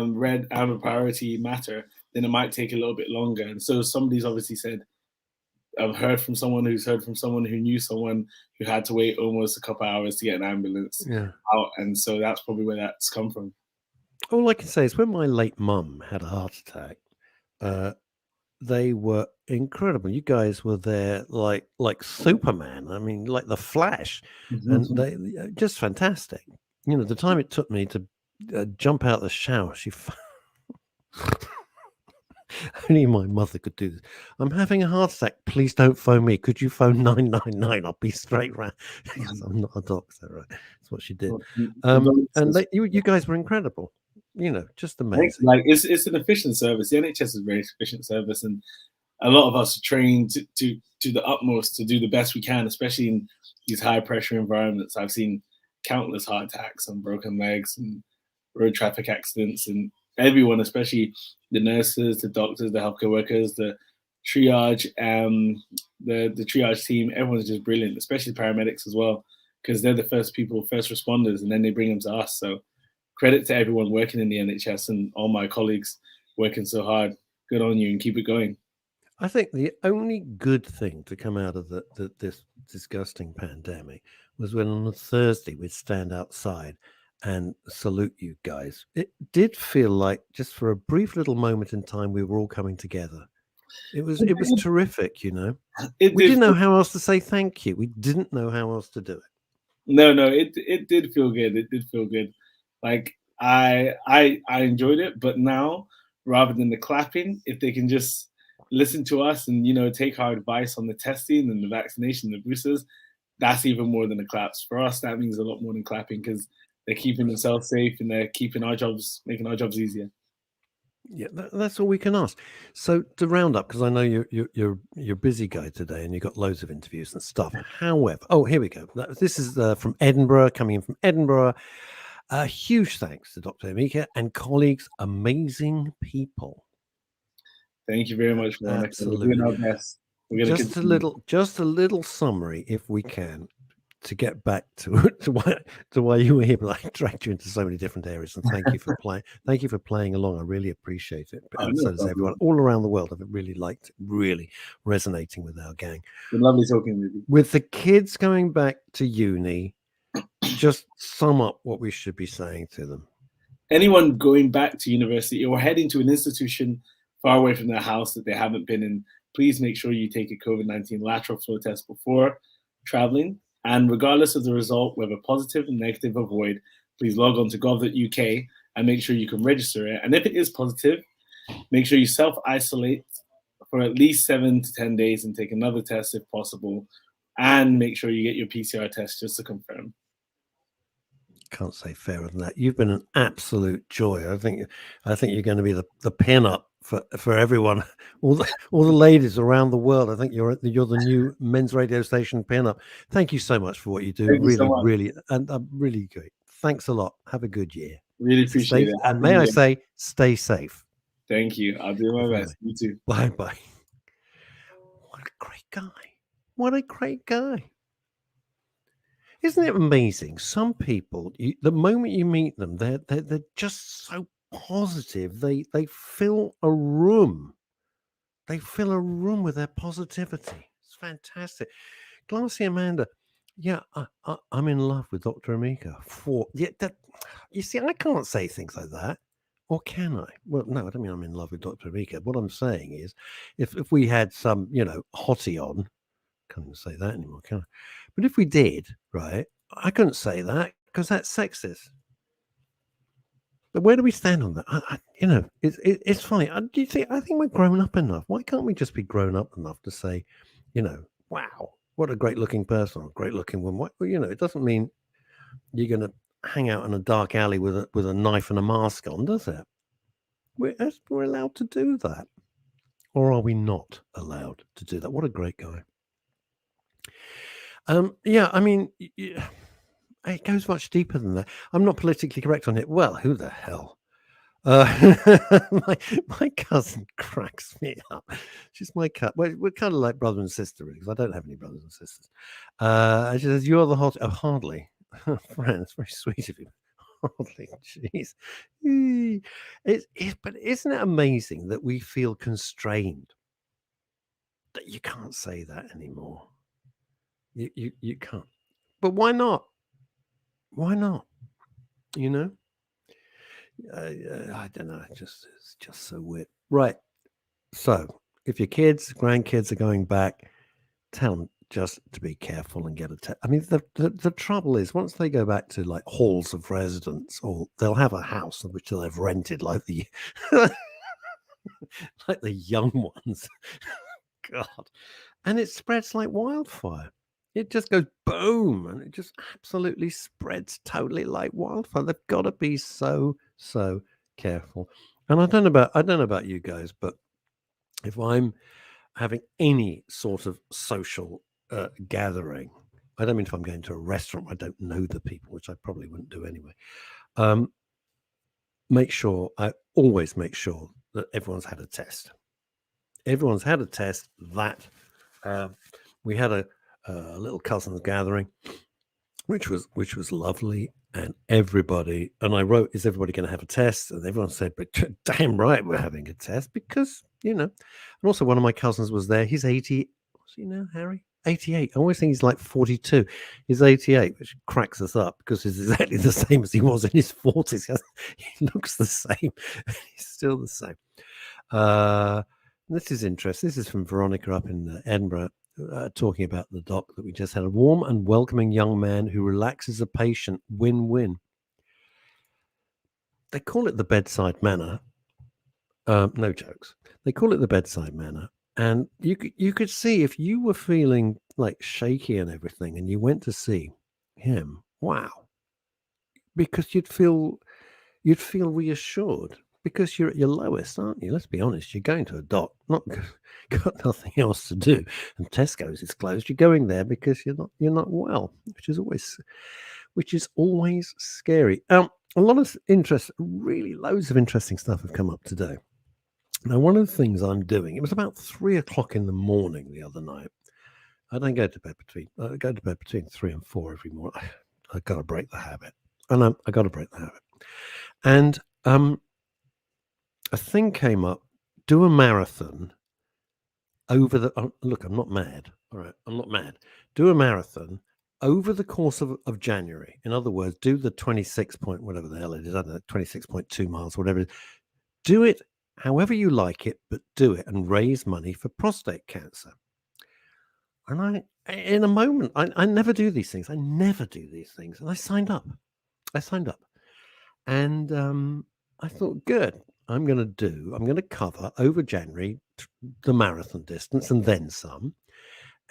red amber priority matter, then it might take a little bit longer. And so somebody's obviously said, I've heard from someone who's heard from someone who knew someone who had to wait almost a couple hours to get an ambulance out. And so that's probably where that's come from. All I can say is when my late mum had a heart attack, they were incredible. You guys were there like Superman. I mean, like the Flash, and they just fantastic. You know, the time it took me to jump out of the shower, only my mother could do this. I'm having a heart attack. Please don't phone me. Could you phone 999? I'll be straight round because I'm not a doctor, right? That's what she did. And you guys were incredible. You know, just amazing. Like it's an efficient service. The NHS is a very efficient service, and a lot of us are trained to the utmost to do the best we can, especially in these high pressure environments. I've seen countless heart attacks and broken legs and road traffic accidents, and everyone, especially the nurses, the doctors, the healthcare workers, the triage, the triage team, everyone's just brilliant, especially paramedics as well, because they're the first responders, and then they bring them to us. So credit to everyone working in the NHS and all my colleagues working so hard. Good on you, and keep it going. I think the only good thing to come out of this disgusting pandemic was when on a Thursday we'd stand outside and salute you guys. It did feel like just for a brief little moment in time we were all coming together. It was terrific, you know. We didn't know how else to say thank you. We didn't know how else to do it. No, it did feel good. It did feel good. Like I enjoyed it, but now rather than the clapping, if they can just listen to us and take our advice on the testing and the vaccination, the boosters, that's even more than the claps. For us, that means a lot more than clapping because they're keeping themselves safe and they're keeping our jobs, making our jobs easier. Yeah, that's all we can ask. So to round up, because I know you're busy guy today and you've got loads of interviews and stuff. However, here we go. This is from Edinburgh, coming in from Edinburgh. A huge thanks to Dr. Amica and colleagues, amazing people. Thank you very much, Monica. Absolutely. We're doing our best. Just a little summary, if we can. to get back to why you were here, but I dragged you into so many different areas. And thank you for playing. Thank you for playing along. I really appreciate it. Oh, And no so does problem. everyone all around the world. I've really liked, really resonating with our gang. Been lovely talking with you. With the kids going back to uni, just sum up what we should be saying to them. Anyone going back to university or heading to an institution far away from their house that they haven't been in, please make sure you take a COVID-19 lateral flow test before traveling. And regardless of the result, whether positive or negative or void, please log on to gov.uk and make sure you can register it. And if it is positive, make sure you self-isolate for at least 7 to 10 days and take another test if possible. And make sure you get your PCR test just to confirm. Can't say fairer than that. You've been an absolute joy. I think you're going to be the pin-up for everyone, all the ladies around the world. I think you're the new men's radio station pin-up. Thank you so much for what you do. Thank you so much. Really, and really great. Thanks a lot. Have a good year. Really appreciate it. And may I say, stay safe. Thank you. I'll do my best. You too. Bye bye. What a great guy. What a great guy. Isn't it amazing? Some people, the moment you meet them, they're just so positive. They fill a room. They fill a room with their positivity. It's fantastic. Glassy Amanda, yeah, I'm in love with Dr. Amica. You see, I can't say things like that. Or can I? Well, no, I don't mean I'm in love with Dr. Amica. What I'm saying is, if we had some, hottie on, can't even say that anymore, can I? But if we did, right, I couldn't say that because that's sexist. But where do we stand on that? It's funny. Do you think? I think we're grown up enough. Why can't we just be grown up enough to say, wow, what a great looking person, or great looking woman? It doesn't mean you're going to hang out in a dark alley with a knife and a mask on, does it? We're allowed to do that, or are we not allowed to do that? What a great guy. Yeah, I mean, it goes much deeper than that. I'm not politically correct on it. Well, who the hell? My cousin cracks me up. She's my cut. We're kind of like brother and sister, really, because I don't have any brothers and sisters. She says, "You're the hot." Oh, hardly, Fran. It's very sweet of you. Hardly, jeez. But isn't it amazing that we feel constrained? That you can't say that anymore. You can't. But why not? Why not? I don't know. It's just so weird. Right. So if your kids, grandkids are going back, tell them just to be careful and get a test. I mean, the trouble is once they go back to like halls of residence, or they'll have a house which they've rented, like the like the young ones. God. And it spreads like wildfire. It just goes boom, and it just absolutely spreads totally like wildfire. They've got to be so careful. And I don't know about you guys, but if I'm having any sort of social gathering, I don't mean if I'm going to a restaurant, I don't know the people, which I probably wouldn't do anyway. I always make sure that everyone's had a test. Everyone's had a test. That we had a little cousins gathering, which was lovely, and everybody. And I wrote, "Is everybody going to have a test?" And everyone said, "But damn right, we're having a test because And also one of my cousins was there. He's 80. What's he now, Harry? 88. I always think he's like 42. He's 88, which cracks us up because he's exactly the same as he was in his 40s. He looks the same. He's still the same. This is interesting. This is from Veronica up in Edinburgh, talking about the doc that we just had. A warm and welcoming young man who relaxes a patient. Win-win. They call it the bedside manner. No jokes. They call it the bedside manner. And you could see if you were feeling like shaky and everything and you went to see him, wow. Because you'd feel reassured because you're at your lowest, aren't you? Let's be honest. You're going to a doc, not got nothing else to do, and Tesco's is closed. You're going there because you're not well, which is always scary. A lot of loads of interesting stuff have come up today. Now, one of the things I'm doing, it was about 3 o'clock in the morning the other night, I don't go to bed between 3 and 4 every morning. I got to break the habit. And I got to break the habit. And a thing came up, do a marathon over the, look, I'm not mad. All right, I'm not mad. Do a marathon over the course of January. In other words, do the 26 point, whatever the hell it is, I don't know, 26.2 miles, whatever it is. Do it however you like it, but do it and raise money for prostate cancer. And in a moment, I never do these things. And I signed up. And I thought, good, I'm going to cover over January the marathon distance and then some.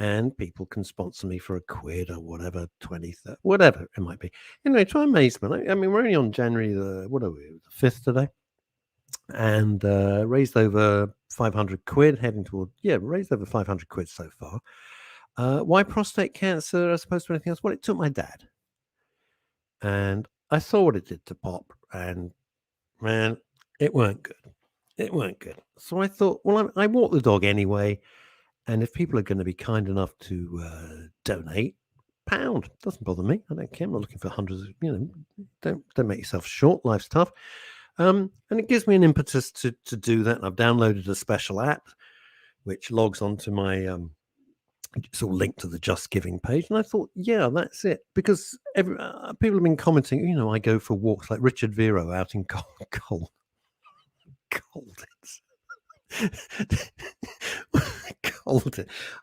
And people can sponsor me for £1 or whatever, 20, 30, whatever it might be. Anyway, to my amazement, I mean, we're only on January the 5th today, and raised over £500, heading toward, raised over £500 so far. Why prostate cancer as opposed to anything else? Well, it took my dad, and I saw what it did to Pop, and man, it weren't good. So I thought, well, I walk the dog anyway. And if people are going to be kind enough to donate, £1 doesn't bother me. I don't care. I'm not looking for hundreds. Don't make yourself short. Life's tough, and it gives me an impetus to do that. And I've downloaded a special app which logs onto my. It's all linked to the Just Giving page, and I thought, yeah, that's it. Because people have been commenting. I go for walks like Richard Vero out in cold. Colditz.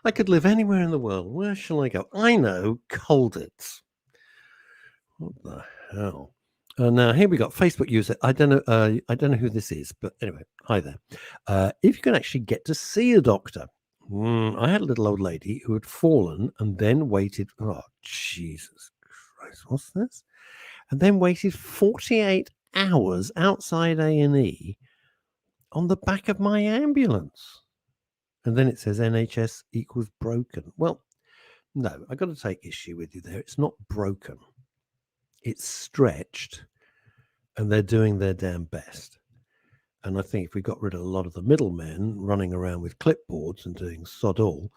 I could live anywhere in the world. Where shall I go? I know, Colditz. What the hell? Now here we got Facebook user. I don't know who this is, but anyway, hi there. If you can actually get to see a doctor. I had a little old lady who had fallen and then waited. Oh, Jesus Christ, what's this? And then waited 48 hours outside A&E on the back of my ambulance. And then it says NHS equals broken. Well, no, I've got to take issue with you there. It's not broken. It's stretched, and they're doing their damn best. And I think if we got rid of a lot of the middlemen running around with clipboards and doing sod all,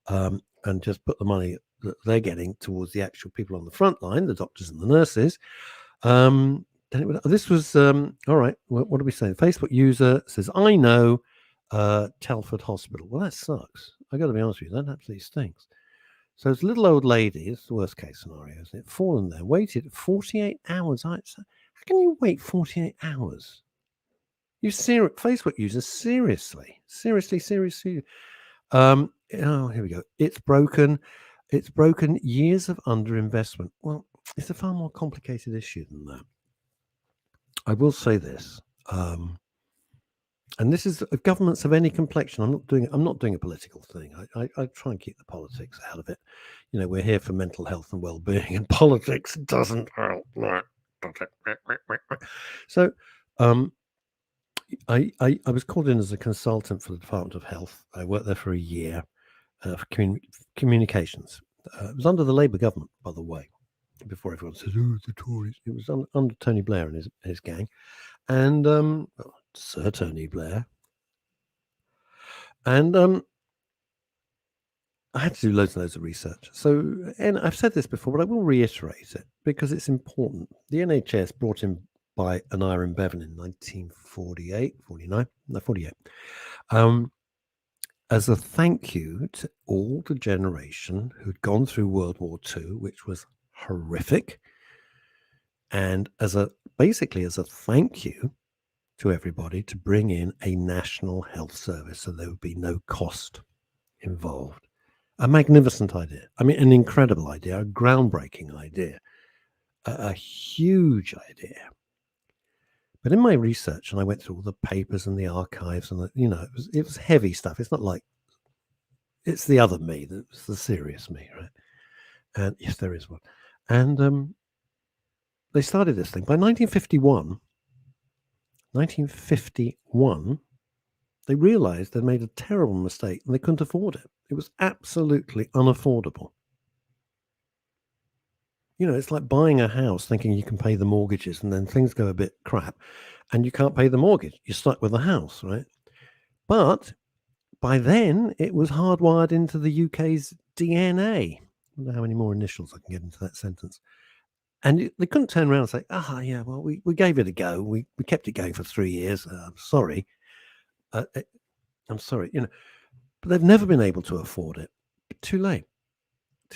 and just put the money that they're getting towards the actual people on the front line, the doctors and the nurses, then this was, all right, what are we saying? Facebook user says, I know, Telford Hospital. Well, that sucks. I got to be honest with you, that absolutely stinks. So it's a little old lady. It's the worst case scenario, isn't it? Fallen there, waited 48 hours. How can you wait 48 hours? Facebook users, seriously. Oh, here we go. It's broken. Years of underinvestment. Well, it's a far more complicated issue than that. I will say this. And this is governments of any complexion. I'm not doing a political thing. I try and keep the politics out of it. We're here for mental health and well-being, and politics doesn't help. So, I was called in as a consultant for the Department of Health. I worked there for a year for communications. It was under the Labour government, by the way. Before everyone says, "Oh, the Tories," it was under Tony Blair and his gang, and Sir Tony Blair. And I had to do loads and loads of research. So, and I've said this before, but I will reiterate it because it's important. The NHS brought in by Aaron Bevan in 1948, 48, as a thank you to all the generation who'd gone through World War II, which was horrific, and basically as a thank you to everybody to bring in a national health service so there would be no cost involved. A magnificent idea. I mean, an incredible idea, a groundbreaking idea, a huge idea. But in my research, and I went through all the papers and the archives, and it was heavy stuff. It's not like it's the other me, that's the serious me, right? And yes, there is one. And they started this thing by 1951. They realized they'd made a terrible mistake and they couldn't afford it. It was absolutely unaffordable. It's like buying a house thinking you can pay the mortgages, and then things go a bit crap and you can't pay the mortgage. You're stuck with the house, right? But by then, it was hardwired into the UK's DNA. I wonder how many more initials I can get into that sentence. And they couldn't turn around and say, yeah, well, we gave it a go. We kept it going for 3 years. I'm sorry. I'm sorry, but they've never been able to afford it. Too late.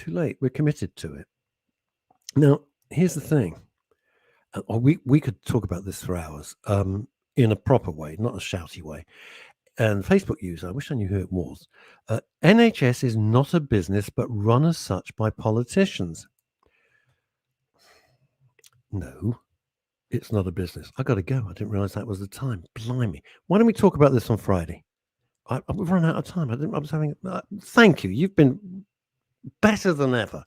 We're committed to it. Now, here's the thing. We could talk about this for hours in a proper way, not a shouty way. And Facebook user, I wish I knew who it was. NHS is not a business, but run as such by politicians. No, it's not a business. I got to go. I didn't realize that was the time. Blimey. Why don't we talk about this on Friday? We've run out of time. I was having. Thank you. You've been better than ever.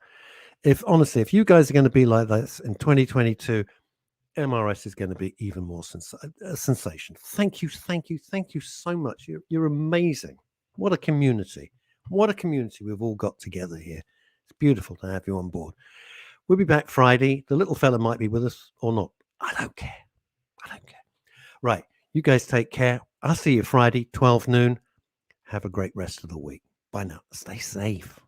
Honestly, if you guys are going to be like this in 2022, MRS is going to be even more a sensation. Thank you so much. You're amazing. What a community. What a community we've all got together here. It's beautiful to have you on board. We'll be back Friday. The little fella might be with us or not. I don't care. Right. You guys take care. I'll see you Friday, 12 noon. Have a great rest of the week. Bye now. Stay safe.